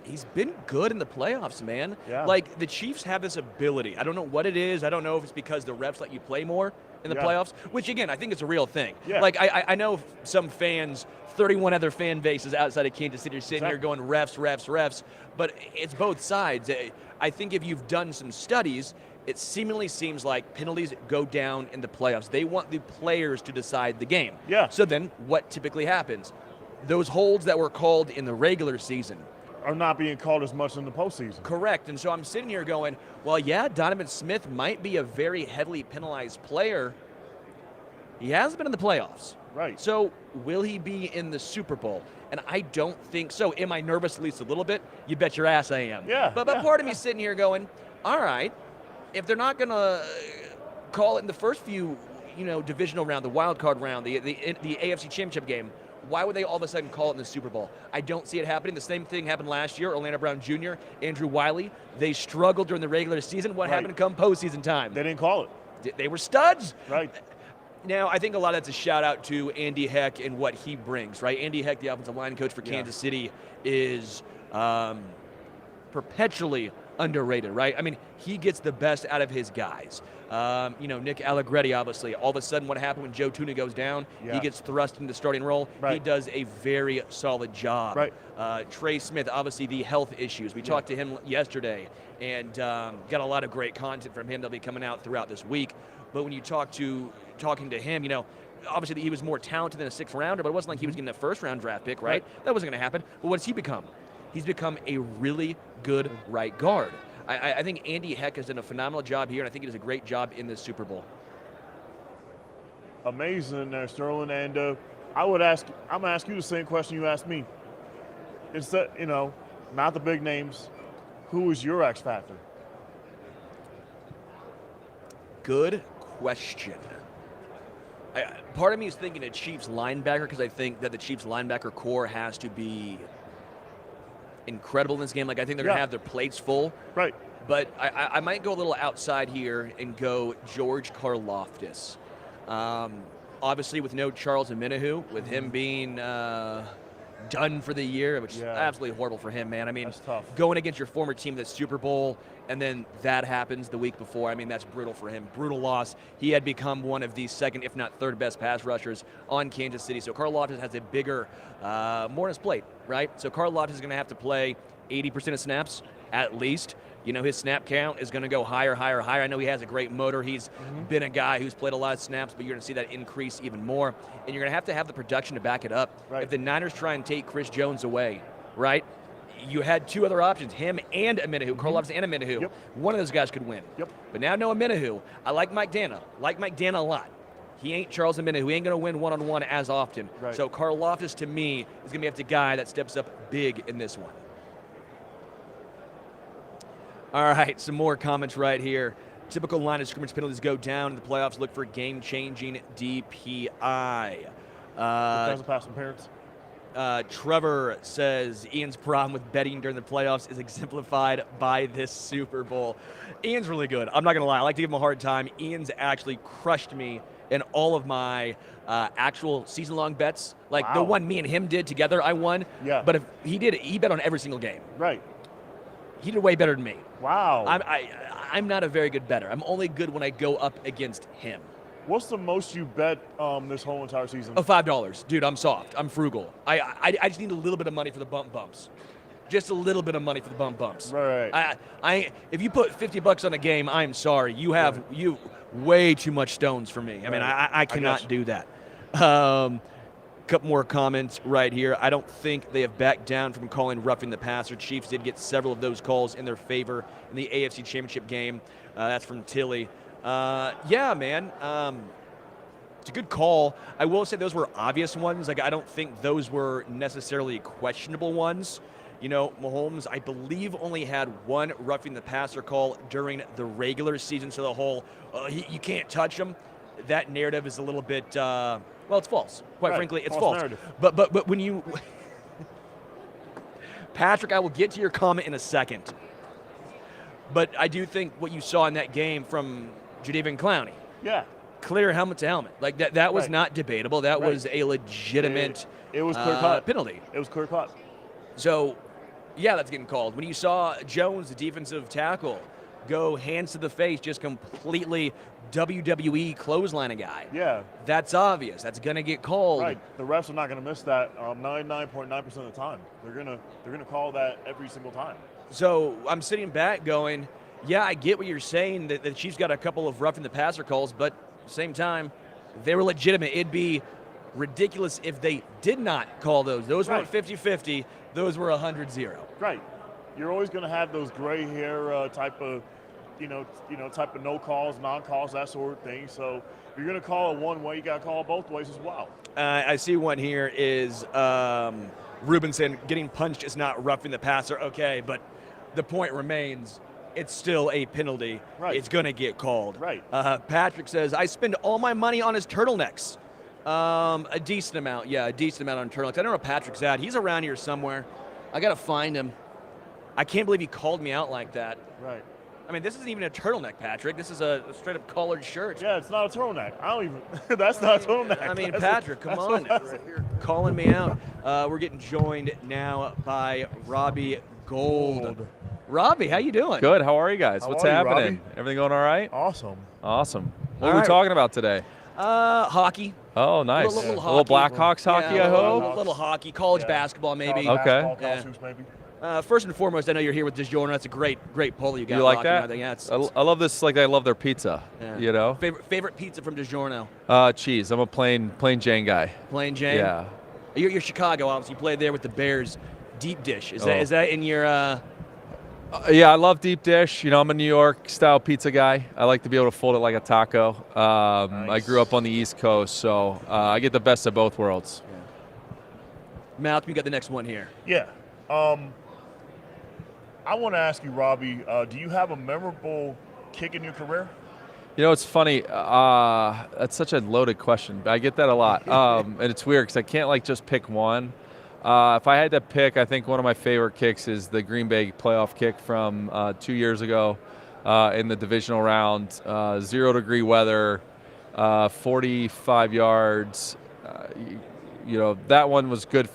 he's been good in the playoffs, man. Yeah. Like, the Chiefs have this ability. I don't know what it is. I don't know if it's because the refs let you play more in the playoffs, which, again, I think is a real thing. Yeah. Like, I know some fans, 31 other fan bases outside of Kansas City are sitting here going refs, refs, refs, but it's both sides. I think if you've done some studies, it seemingly seems like penalties go down in the playoffs. They want the players to decide the game. Yeah. So then what typically happens? Those holds that were called in the regular season are not being called as much in the postseason. Correct. And so I'm sitting here going, well, yeah, Donovan Smith might be a very heavily penalized player. He hasn't been in the playoffs. Right. So will he be in the Super Bowl? And I don't think so. Am I nervous at least a little bit? You bet your ass I am. Yeah. But part of me sitting here going, all right, if they're not going to call it in the first few, divisional round, the wild card round, the AFC Championship game, why would they all of a sudden call it in the Super Bowl? I don't see it happening. The same thing happened last year. Orlando Brown Jr., Andrew Wiley, they struggled during the regular season. What happened come postseason time? They didn't call it. They were studs. Right. Now, I think a lot of that's a shout-out to Andy Heck and what he brings, right? Andy Heck, the offensive line coach for Kansas City, is perpetually underrated, right? I mean, he gets the best out of his guys. Nick Allegretti, obviously. All of a sudden, what happened when Joe Tuna goes down, he gets thrust into the starting role. Right. He does a very solid job. Right. Trey Smith, obviously the health issues. We talked to him yesterday and got a lot of great content from him that'll be coming out throughout this week. But when you talking to him, obviously he was more talented than a sixth rounder, but it wasn't like he was getting a first round draft pick, right? That wasn't going to happen. But what's he become? He's become a really good right guard. I think Andy Heck has done a phenomenal job here, and I think he does a great job in this Super Bowl. Amazing there, Sterling. And I'm going to ask you the same question you asked me. It's that, not the big names. Who is your X factor? Good question. Part of me is thinking a Chiefs linebacker because I think that the Chiefs linebacker core has to be incredible in this game. Like, I think they're going to have their plates full. Right. But I might go a little outside here and go George Karlaftis. Obviously, with no Charles Omenihu, with him being done for the year, which is absolutely horrible for him, man. I mean, that's tough. Going against your former team, the Super Bowl, and then that happens the week before. I mean, that's brutal for him. Brutal loss. He had become one of the second, if not third best pass rushers on Kansas City. So Karlaftis has a bigger, more on his plate, right? So Karlaftis is going to have to play 80% of snaps at least. His snap count is going to go higher, higher, higher. I know he has a great motor. He's been a guy who's played a lot of snaps, but you're going to see that increase even more. And you're going to have the production to back it up. Right. If the Niners try and take Chris Jones away, right, you had two other options, him and Omenihu, Karlaftis and Omenihu. Yep. One of those guys could win. Yep. But now no Omenihu. I like Mike Dana. A lot. He ain't Charles Omenihu. He ain't going to win one-on-one as often. Right. So Karlaftis, to me, is going to be the guy that steps up big in this one. All right, some more comments right here. Typical line of scrimmage penalties go down in the playoffs. Look for game-changing DPI. Depends on pass interference. Trevor says Ian's problem with betting during the playoffs is exemplified by this Super Bowl. Ian's really good. I'm not going to lie. I like to give him a hard time. Ian's actually crushed me in all of my actual season-long bets. Like the one me and him did together, I won. Yeah. But if he bet on every single game. Right. He did way better than me. Wow. I'm not a very good bettor. I'm only good when I go up against him. What's the most you bet this whole entire season? Oh, $5. Dude, I'm soft. I'm frugal. I just need a little bit of money for the bumps. Just a little bit of money for the bumps. Right. If you put $50 on a game, I'm sorry. You have way too much stones for me. I mean, I cannot do that. Couple more comments right here. I don't think they have backed down from calling roughing the passer. Chiefs did get several of those calls in their favor in the AFC Championship game. That's from Tilly. Yeah, man. It's a good call. I will say those were obvious ones. Like, I don't think those were necessarily questionable ones. Mahomes, I believe, only had one roughing the passer call during the regular season. So the whole, you can't touch him, that narrative is a little bit, it's false. Quite frankly, it's false. But when you, Patrick, I will get to your comment in a second. But I do think what you saw in that game from Jadeveon Clowney. Yeah. Clear helmet to helmet. Like that was not debatable. That was a legitimate it was clear cut penalty. It was clear cut. So Yeah, that's getting called. When you saw Jones, the defensive tackle, go hands to the face, just completely WWE clothesline a guy. Yeah. That's obvious. That's going to get called. Right. The refs are not going to miss that 99.9% of the time. They're gonna call that every single time. So I'm sitting back going, yeah, I get what you're saying, that the Chiefs got a couple of roughing the passer calls, but at the same time, they were legitimate. It'd be ridiculous if they did not call those. Those weren't 50-50. Those were 100-0. Right. You're always going to have those gray hair type of, type of no calls, non-calls, that sort of thing. So if you're going to call it one way, you got to call it both ways as well. I see one here is Ruben saying getting punched is not roughing the passer. Okay, but the point remains, it's still a penalty. Right. It's going to get called. Right. Patrick says, I spend all my money on his turtlenecks. A decent amount. Yeah, a decent amount on turtlenecks. I don't know where Patrick's at. He's around here somewhere. I got to find him. I can't believe he called me out like that. Right. I mean, this isn't even a turtleneck, Patrick. This is a straight-up collared shirt. Yeah, it's not a turtleneck. I don't even. That's not a turtleneck. I mean, Patrick, come on. Calling me out. We're getting joined now by Robbie Gould. Robbie, how you doing? Good. How are you guys? How What's are you, happening? Robbie? Everything going all right? Awesome. Awesome. What All are we right. talking about today? Hockey. Oh, nice. Little A little hockey. Blackhawks hockey, Yeah, I a hope. little hockey, college Yeah. basketball maybe. College Okay. basketball, Yeah. college hoops, maybe. First and foremost, I know you're here with DiGiorno. That's a great poll you got. You like rocking that? out there. Yeah, it's I love this. Like I love their pizza. Yeah. You know. favorite pizza from DiGiorno. Cheese. I'm a plain Jane guy. Plain Jane. Yeah. You're Chicago, obviously. You played there with the Bears. Deep dish. Is Oh. that in your? Yeah, I love deep dish. You know, I'm a New York style pizza guy. I like to be able to fold it like a taco. I Nice. grew up on the East Coast, so I get the best of both worlds. Malcom, you got the next one here. Yeah. I want to ask you, Robbie, do you have a memorable kick in your career? You know, it's funny. That's such a loaded question. I get that a lot, and it's weird because I can't just pick one. If I had to pick, I think one of my favorite kicks is the Green Bay playoff kick from 2 years ago in the divisional round. 0-degree weather, 45 yards. That one was good,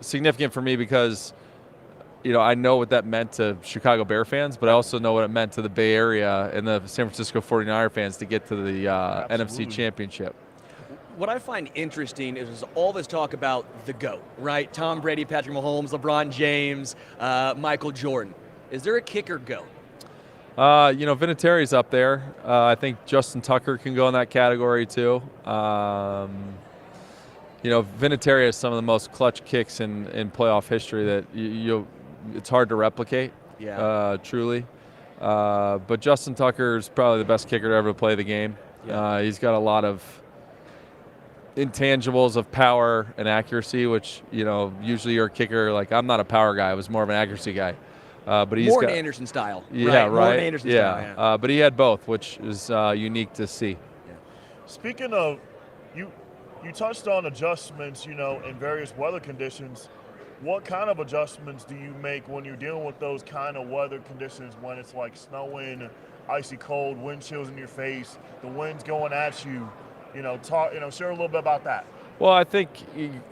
significant for me because I know what that meant to Chicago Bear fans, but I also know what it meant to the Bay Area and the San Francisco 49er fans to get to the NFC Championship. What I find interesting is all this talk about the GOAT, right? Tom Brady, Patrick Mahomes, LeBron James, Michael Jordan. Is there a kicker GOAT? Vinatieri's up there. I think Justin Tucker can go in that category too. Vinatieri has some of the most clutch kicks in playoff history that it's hard to replicate. Yeah. Truly. But Justin Tucker is probably the best kicker to ever play the game. Yeah. He's got a lot of intangibles of power and accuracy, which usually you're a kicker. Like, I'm not a power guy. I was more of an accuracy guy. But he's More got an Anderson style. Yeah, right. More an Anderson style. Yeah. But he had both, which is unique to see. Speaking of, you touched on adjustments, in various weather conditions. What kind of adjustments do you make when you're dealing with those kind of weather conditions when it's like snowing, icy cold, wind chills in your face, the wind's going at you? Share a little bit about that. Well, I think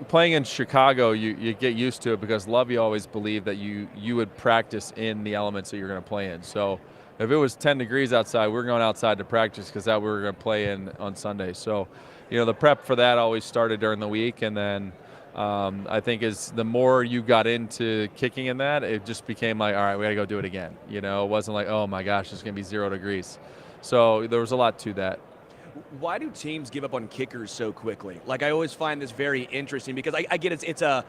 playing in Chicago, you get used to it because Lovey always believed that you would practice in the elements that you're going to play in. So if it was 10 degrees outside, we're going outside to practice because that we were going to play in on Sunday. So, the prep for that always started during the week, and then I think as the more you got into kicking in that, it just became like, all right, we got to go do it again. It wasn't like, oh my gosh, it's going to be 0 degrees. So there was a lot to that. Why do teams give up on kickers so quickly? Like, I always find this very interesting because I get it's a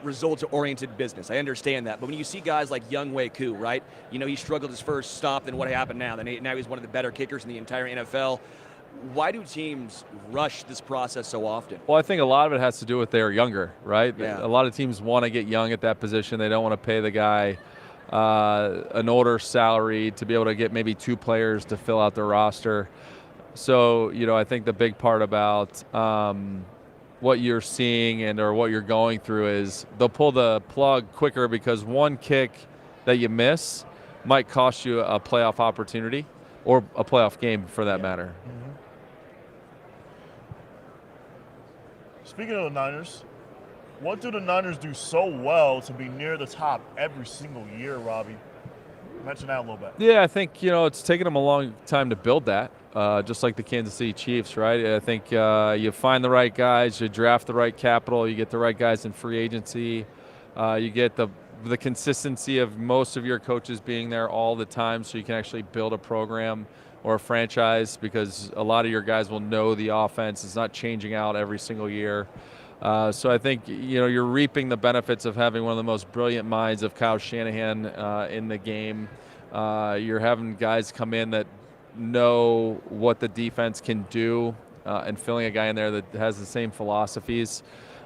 results-oriented business. I understand that. But when you see guys like Young Wei Koo, right? He struggled his first stop, then what happened now? Now he's one of the better kickers in the entire NFL. Why do teams rush this process so often? Well, I think a lot of it has to do with they're younger, right? Yeah. A lot of teams want to get young at that position. They don't want to pay the guy an older salary to be able to get maybe 2 players to fill out their roster. So, I think the big part about what you're seeing or what you're going through is they'll pull the plug quicker because one kick that you miss might cost you a playoff opportunity or a playoff game for that matter. Speaking of the Niners, What do the Niners do so well to be near the top every single year, Robbie? Mention that a little bit. Yeah, I think, it's taken them a long time to build that, just like the Kansas City Chiefs, right? I think you find the right guys, you draft the right capital, you get the right guys in free agency, you get the consistency of most of your coaches being there all the time, so you can actually build a program or a franchise, because a lot of your guys will know the offense. It's not changing out every single year. So I think, you're reaping the benefits of having one of the most brilliant minds of Kyle Shanahan in the game. You're having guys come in that know what the defense can do, and filling a guy in there that has the same philosophies.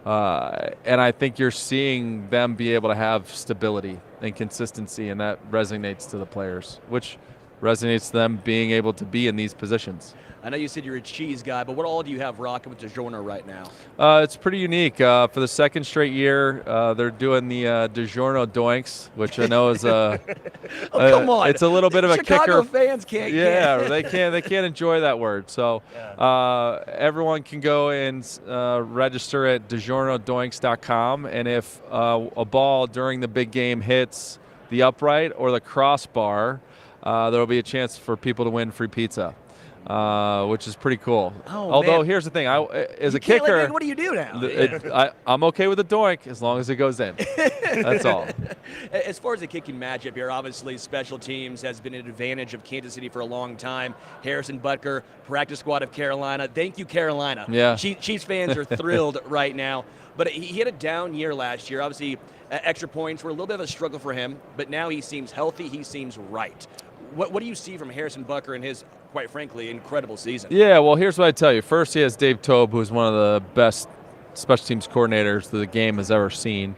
And I think you're seeing them be able to have stability and consistency, and that resonates to the players, which resonates to them being able to be in these positions. I know you said you're a cheese guy, but what all do you have rocking with DiGiorno right now? It's pretty unique. For the second straight year, they're doing the DiGiorno Doinks, which I know is come on. It's a little bit of a Chicago kicker. fans can't. Yeah, they can't enjoy that word. So everyone can go and register at DiGiornoDoinks.com, and if a ball during the big game hits the upright or the crossbar, there will be a chance for people to win free pizza. Which is pretty cool. Oh, although man. here's the thing, as You a can't kicker, what do you do now? I'm okay with the doink as long as it goes in. That's all. As far as the kicking matchup here, obviously special teams has been an advantage of Kansas City for a long time. Harrison Butker, practice squad of Carolina. Thank you, Carolina. Yeah. Chiefs fans are thrilled right now. But he had a down year last year. Obviously, extra points were a little bit of a struggle for him, but now he seems healthy. He seems right. What do you see from Harrison Butker in his, quite frankly, incredible season? Yeah, well, here's what I tell you. First, he has Dave Tobe, who's one of the best special teams coordinators that the game has ever seen.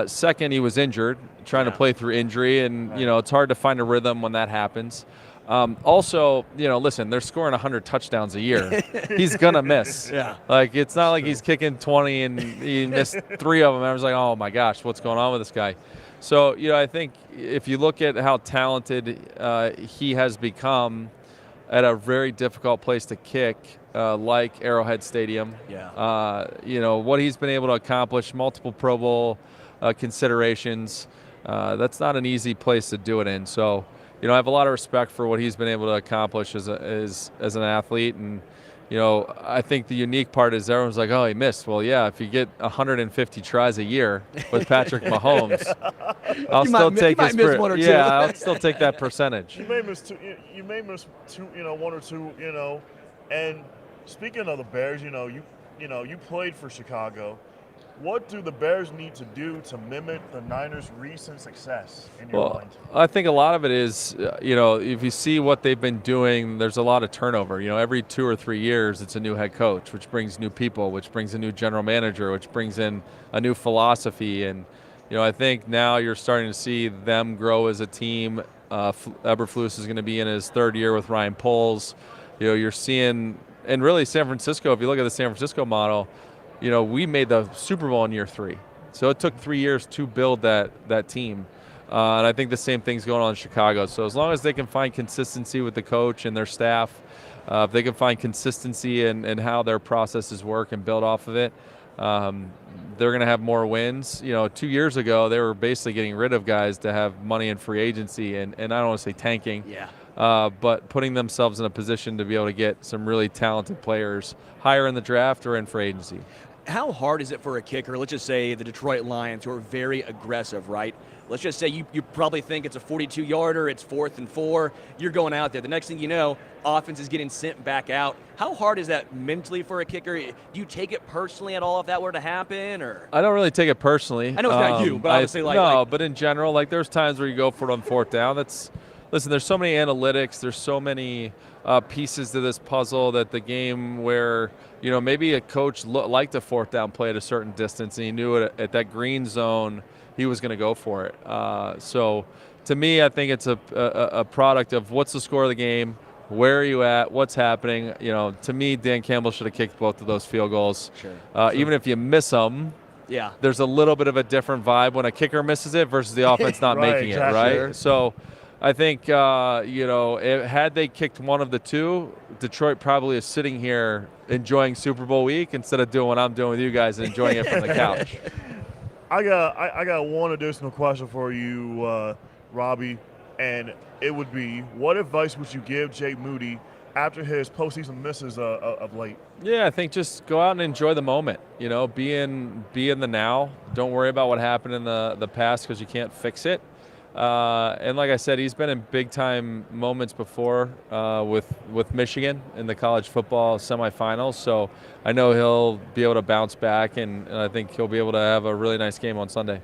Second, he was injured, trying to play through injury, and it's hard to find a rhythm when that happens. Also, listen, they're scoring 100 touchdowns a year. He's gonna miss. Yeah. Like, it's not like he's kicking 20 and he missed 3 of them. I was like, oh my gosh, what's going on with this guy? So, I think if you look at how talented he has become at a very difficult place to kick, like Arrowhead Stadium, what he's been able to accomplish, multiple Pro Bowl considerations, that's not an easy place to do it in. So, I have a lot of respect for what he's been able to accomplish as an athlete. And, I think the unique part is everyone's like, oh, he missed. Well, yeah, if you get 150 tries a year with Patrick Mahomes, I'll still take his miss one or two. Yeah, I'll still take that percentage. You may miss two. You may miss two. One or two. And speaking of the Bears, you played for Chicago. What do the Bears need to do to mimic the Niners' recent success in your mind? I think a lot of it is, if you see what they've been doing, there's a lot of turnover. Every 2 or 3 years, it's a new head coach, which brings new people, which brings a new general manager, which brings in a new philosophy. And, I think now you're starting to see them grow as a team. Eberflus is going to be in his 3rd year with Ryan Poles. You're seeing, and really San Francisco, if you look at the San Francisco model, we made the Super Bowl in year 3. So it took 3 years to build that team. And I think the same thing's going on in Chicago. So as long as they can find consistency with the coach and their staff, if they can find consistency in how their processes work and build off of it, they're going to have more wins. 2 years ago, they were basically getting rid of guys to have money in free agency. And I don't want to say tanking. Yeah. But putting themselves in a position to be able to get some really talented players higher in the draft or in free agency. How hard is it for a kicker? Let's just say the Detroit Lions, who are very aggressive, right? Let's just say you probably think it's a 42-yarder, it's 4th and 4. You're going out there. The next thing you know, offense is getting sent back out. How hard is that mentally for a kicker? Do you take it personally at all if that were to happen, or? I don't really take it personally. I know it's not you, but obviously but in general, there's times where you go for it on 4th down. Listen, there's so many analytics, there's so many pieces to this puzzle that the game where, maybe a coach liked a 4th down play at a certain distance and he knew it at that green zone, he was going to go for it. So to me, I think it's a product of what's the score of the game, where are you at, what's happening. To me, Dan Campbell should have kicked both of those field goals. Sure. Even if you miss them, yeah, there's a little bit of a different vibe when a kicker misses it versus the offense not making it, right? Sure. So I think, had they kicked one of the two, Detroit probably is sitting here enjoying Super Bowl week instead of doing what I'm doing with you guys and enjoying it from the couch. I got one additional question for you, Robbie, and it would be, what advice would you give Jake Moody after his postseason misses of late? Yeah, I think just go out and enjoy the moment. Be in the now. Don't worry about what happened in the past because you can't fix it. And like I said, he's been in big-time moments before with Michigan in the college football semifinals. So I know he'll be able to bounce back, and I think he'll be able to have a really nice game on Sunday.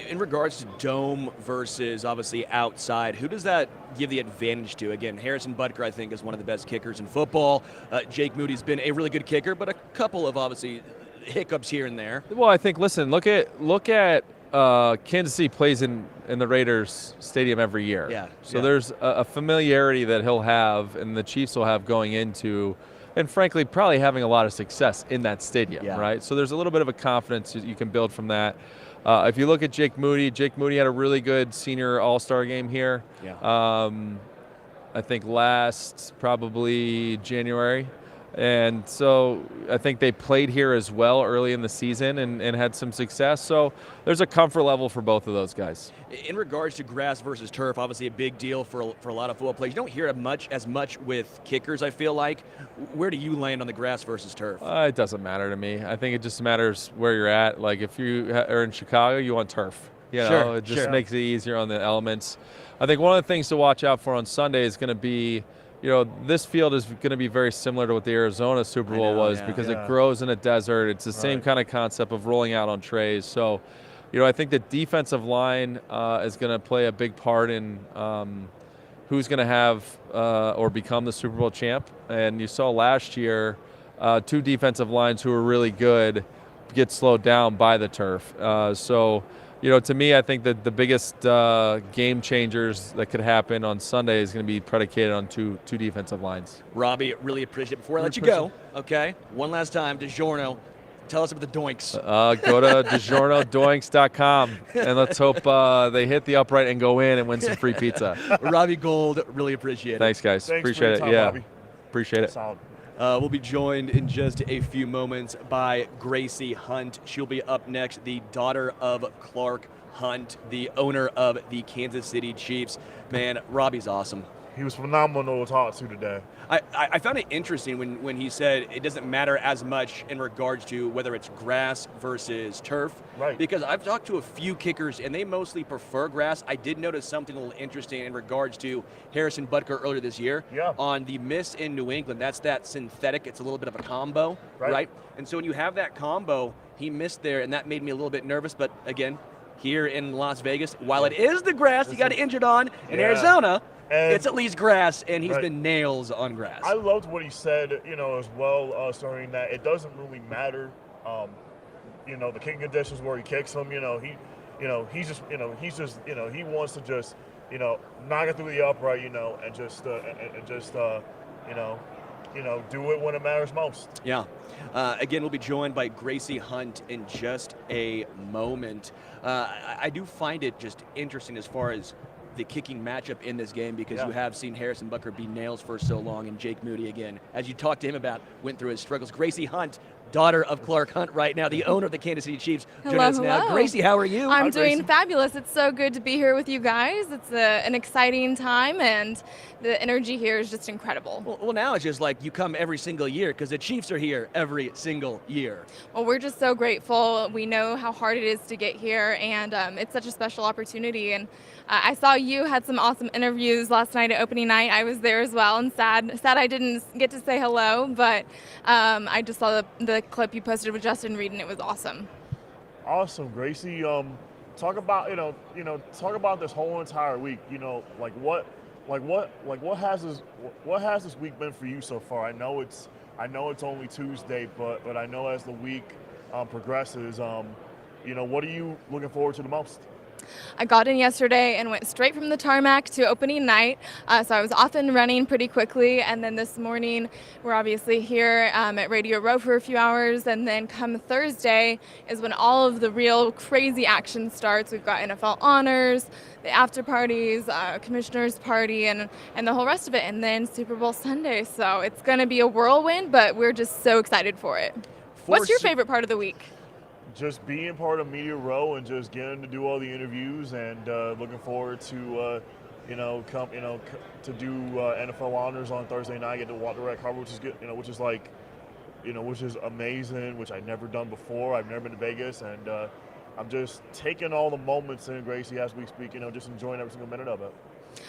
In regards to dome versus obviously outside, who does that give the advantage to? Again, Harrison Butker, I think, is one of the best kickers in football. Jake Moody's been a really good kicker, but a couple of obviously hiccups here and there. Well, I think, listen, look at Kansas City plays in the Raiders Stadium every year. Yeah. So there's a familiarity that he'll have and the Chiefs will have going into, and frankly, probably having a lot of success in that stadium, right? So there's a little bit of a confidence you can build from that. If you look at Jake Moody had a really good senior all-star game here. Yeah. I think last probably January. And so I think they played here as well early in the season and had some success. So there's a comfort level for both of those guys. In regards to grass versus turf, obviously a big deal for a lot of football players. You don't hear it as much with kickers, I feel like. Where do you land on the grass versus turf? It doesn't matter to me. I think it just matters where you're at. Like if you are in Chicago, you want turf. It just makes it easier on the elements. I think one of the things to watch out for on Sunday is going to be, this field is going to be very similar to what the Arizona Super Bowl was because it grows in a desert. It's the same kind of concept of rolling out on trays. So, I think the defensive line is going to play a big part in who's going to have or become the Super Bowl champ. And you saw last year two defensive lines who were really good get slowed down by the turf. To me, I think that the biggest game changers that could happen on Sunday is going to be predicated on two defensive lines. Robbie, really appreciate it. Before I let you go, okay, one last time, DiGiorno, tell us about the doinks. Go to DiGiornoDoinks.com, and let's hope they hit the upright and go in and win some free pizza. Robbie Gould, really appreciate it. Thanks, guys. Thanks appreciate for it. your time, Robbie. Appreciate it. Solid. We'll be joined in just a few moments by Gracie Hunt. She'll be up next, the daughter of Clark Hunt, the owner of the Kansas City Chiefs. Man, Robbie's awesome. He was phenomenal to talk to today. I found it interesting when he said it doesn't matter as much in regards to whether it's grass versus turf. Right. Because I've talked to a few kickers, and they mostly prefer grass. I did notice something a little interesting in regards to Harrison Butker earlier this year. Yeah. On the miss in New England, that's that synthetic. It's a little bit of a combo, right? And so when you have that combo, he missed there, and that made me a little bit nervous. But again, here in Las Vegas, while it is the grass he got injured on in Arizona, it's at least grass, and he's been nails on grass. I loved what he said, as well, starting that it doesn't really matter, the kicking conditions where he kicks them. He wants to just, knock it through the upright, and just do it when it matters most. Yeah. Again, we'll be joined by Gracie Hunt in just a moment. I do find it just interesting as far as the kicking matchup in this game because you have seen Harrison Butker be nails for so long, and Jake Moody, again, as you talked to him about, went through his struggles. Gracie Hunt, daughter of Clark Hunt right now, the owner of the Kansas City Chiefs, joining us now. Gracie, how are you? I'm doing fabulous. It's so good to be here with you guys. It's an exciting time, and the energy here is just incredible. Well, now it's just like you come every single year because the Chiefs are here every single year. Well, we're just so grateful. We know how hard it is to get here, and it's such a special opportunity. And I saw you had some awesome interviews last night at opening night. I was there as well, and sad I didn't get to say hello, but I just saw the clip you posted with Justin Reed, and it was awesome. Awesome, Gracie. Talk about talk about this whole entire week. What has this week been for you so far? I know it's only Tuesday, but I know as the week progresses, what are you looking forward to the most? I got in yesterday and went straight from the tarmac to opening night, so I was off and running pretty quickly, and then this morning we're obviously here at Radio Row for a few hours, and then come Thursday is when all of the real crazy action starts. We've got NFL honors, the after parties, commissioner's party, and the whole rest of it, and then Super Bowl Sunday, so it's going to be a whirlwind, but we're just so excited for it. What's your favorite part of the week? Just being part of Media Row and just getting to do all the interviews, and looking forward to to do NFL honors on Thursday night. Get to walk the red carpet, which is good, which is amazing, which I've never done before. I've never been to Vegas, and I'm just taking all the moments in, Gracie, as we speak. Just enjoying every single minute of it.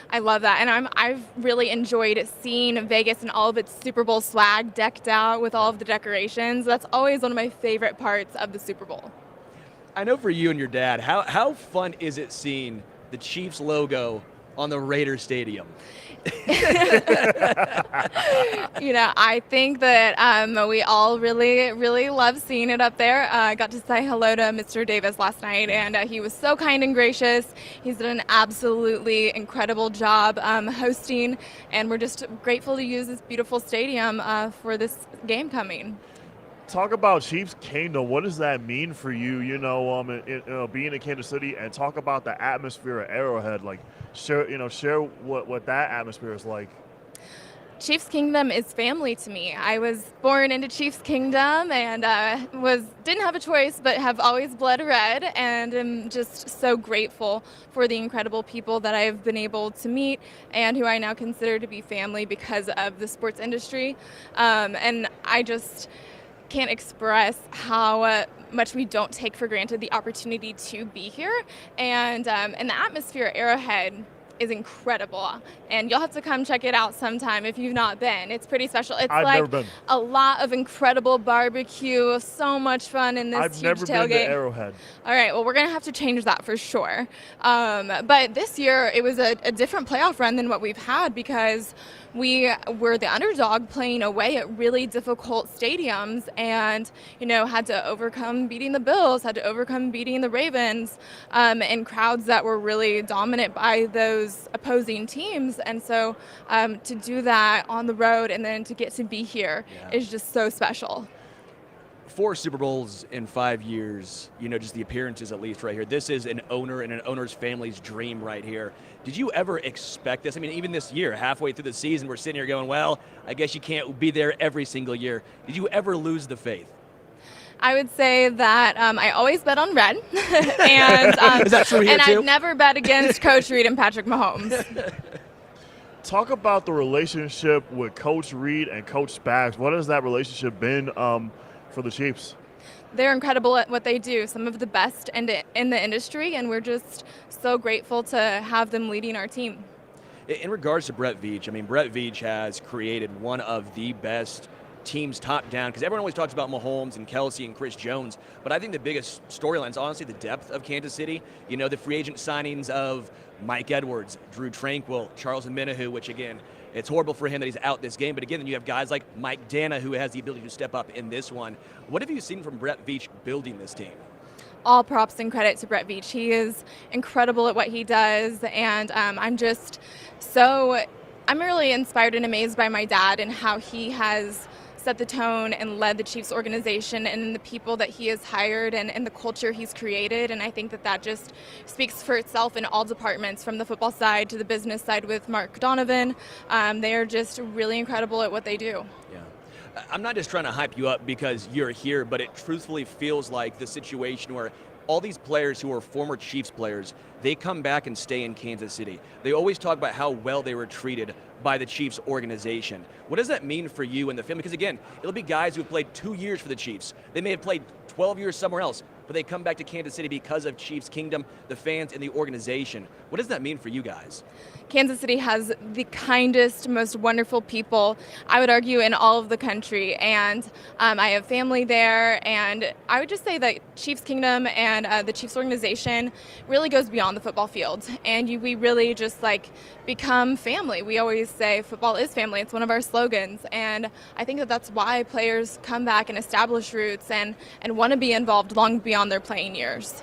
I love that, and I've really enjoyed seeing Vegas and all of its Super Bowl swag decked out with all of the decorations. That's always one of my favorite parts of the Super Bowl. I know for you and your dad, how fun is it seeing the Chiefs logo on the Raiders Stadium? I think that we all really, really love seeing it up there. I got to say hello to Mr. Davis last night, and he was so kind and gracious. He's done an absolutely incredible job hosting, and we're just grateful to use this beautiful stadium for this game coming. Talk about Chiefs Kingdom. What does that mean for you? Being in Kansas City, and talk about the atmosphere at Arrowhead. Share what that atmosphere is like. Chiefs Kingdom is family to me. I was born into Chiefs Kingdom and didn't have a choice, but have always bled red, and am just so grateful for the incredible people that I've been able to meet and who I now consider to be family because of the sports industry. And I just can't express how much we don't take for granted the opportunity to be here, and the atmosphere at Arrowhead is incredible, and you'll have to come check it out sometime if you've not been. It's pretty special. It's never been. A lot of incredible barbecue, so much fun in this I've huge never tailgate. been to Arrowhead. All right, well, we're going to have to change that for sure. But this year, it was a different playoff run than what we've had because we were the underdog playing away at really difficult stadiums and, had to overcome beating the Bills, had to overcome beating the Ravens, and crowds that were really dominant by those opposing teams. And so to do that on the road and then to get to be here is just so special. 4 Super Bowls in 5 years, just the appearances at least right here. This is an owner and an owner's family's dream right here. Did you ever expect this? I mean, even this year, halfway through the season, we're sitting here going, well, I guess you can't be there every single year. Did you ever lose the faith? I would say that I always bet on red, and Is that true here too? I've never bet against Coach Reed and Patrick Mahomes. Talk about the relationship with Coach Reed and Coach Spags. What has that relationship been for the Chiefs? They're incredible at what they do, some of the best in the industry, and we're just so grateful to have them leading our team. In regards to Brett Veach, Brett Veach has created one of the best teams top down, because everyone always talks about Mahomes and Kelsey and Chris Jones, but I think the biggest storyline is honestly the depth of Kansas City. The free agent signings of Mike Edwards, Drew Tranquill, Charles Omenihu, which again, it's horrible for him that he's out this game, but again, then you have guys like Mike Dana who has the ability to step up in this one. What have you seen from Brett Veach building this team? All props and credit to Brett Veach. He is incredible at what he does, and I'm really inspired and amazed by my dad and how he has set the tone and led the Chiefs organization and the people that he has hired and the culture he's created. And I think that just speaks for itself in all departments, from the football side to the business side with Mark Donovan. They are just really incredible at what they do. Yeah. I'm not just trying to hype you up because you're here, but it truthfully feels like the situation where all these players who are former Chiefs players, they come back and stay in Kansas City. They always talk about how well they were treated by the Chiefs organization. What does that mean for you and the family? Because again, it'll be guys who have played 2 years for the Chiefs. They may have played 12 years somewhere else, but they come back to Kansas City because of Chiefs Kingdom, the fans, and the organization. What does that mean for you guys? Kansas City has the kindest, most wonderful people, I would argue, in all of the country. And I have family there. And I would just say that Chiefs Kingdom and the Chiefs organization really goes beyond the football field. And we really just become family. We always say football is family. It's one of our slogans. And I think that that's why players come back and establish roots and want to be involved long beyond their playing years.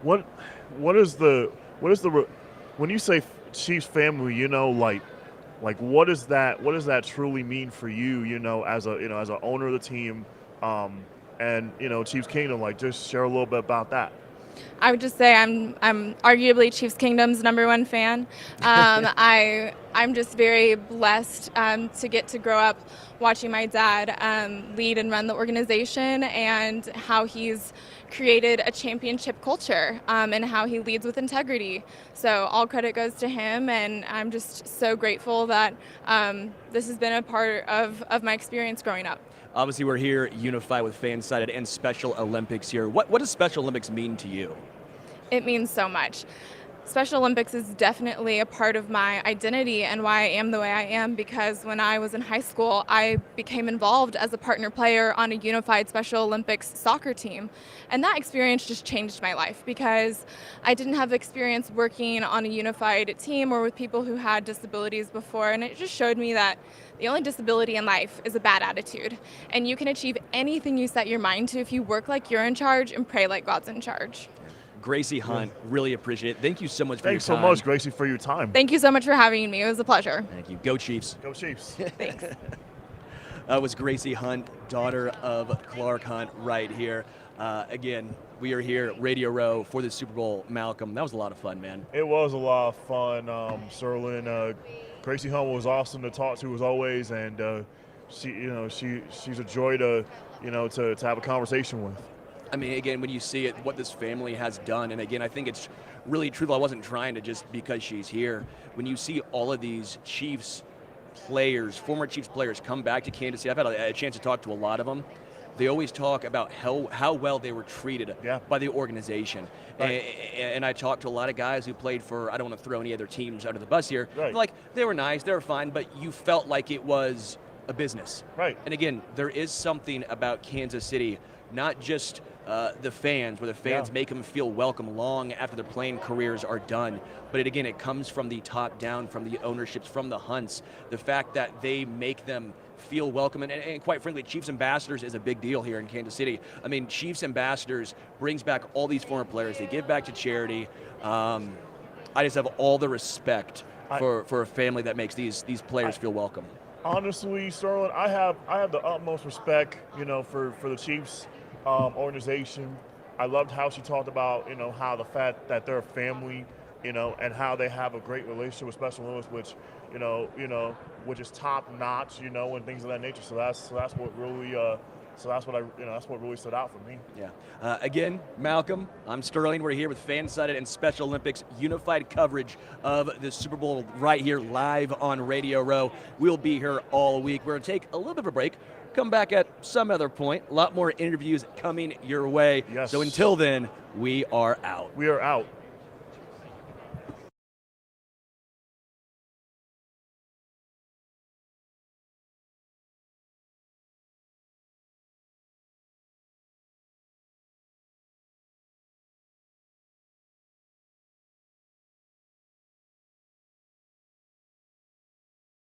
what is the when you say Chiefs family, like what does that truly mean for you, as an owner of the team, and Chiefs Kingdom, like just share a little bit about that. I would just say I'm arguably Chiefs Kingdom's #1 fan. I'm just very blessed to get to grow up watching my dad lead and run the organization, and how he's created a championship culture, and how he leads with integrity. So all credit goes to him, and I'm just so grateful that this has been a part of my experience growing up. Obviously, we're here unified with FanSided and Special Olympics here. What does Special Olympics mean to you? It means so much. Special Olympics is definitely a part of my identity and why I am the way I am, because when I was in high school, I became involved as a partner player on a unified Special Olympics soccer team. And that experience just changed my life, because I didn't have experience working on a unified team or with people who had disabilities before. And it just showed me that the only disability in life is a bad attitude. And you can achieve anything you set your mind to if you work like you're in charge and pray like God's in charge. Gracie Hunt, really appreciate it. Thank you so much for Thanks your time. so much, Gracie, for your time. Thank you so much for having me. It was a pleasure. Thank you. Go Chiefs. Go Chiefs. Thanks. Was Gracie Hunt, daughter of Clark Hunt, right here. Again, we are here, Radio Row, for the Super Bowl. Malcom, that was a lot of fun, man. It was a lot of fun, Sterling. Gracie Hunt was awesome to talk to as always, and she's a joy to have a conversation with. I mean, again, when you see it, what this family has done, and again, I think it's really truthful. I wasn't trying to just because she's here. When you see all of these Chiefs players, former Chiefs players, come back to Kansas City, I've had a chance to talk to a lot of them. They always talk about how well they were treated by the organization. Right. And I talked to a lot of guys who played for, I don't want to throw any other teams under the bus here. Right. Like, they were nice, they were fine, but you felt like it was a business. Right. And again, there is something about Kansas City, not just the fans, where the fans make them feel welcome long after their playing careers are done. But it comes from the top down, from the ownerships, from the Hunts. The fact that they make them feel welcome, and quite frankly, Chiefs Ambassadors is a big deal here in Kansas City. I mean, Chiefs Ambassadors brings back all these former players. They give back to charity. I just have all the respect for a family that makes these players feel welcome. Honestly, Sterling, I have the utmost respect, for the Chiefs organization. I loved how she talked about, how the fact that they're a family, and how they have a great relationship with Special Olympics, which is top notch, and things of that nature. So that's what really that's what really stood out for me. Yeah. Again, Malcom, I'm Sterling. We're here with FanSided and Special Olympics unified coverage of the Super Bowl right here live on Radio Row. We'll be here all week. We're going to take a little bit of a break, come back at some other point. A lot more interviews coming your way. Yes. So until then, we are out. We are out.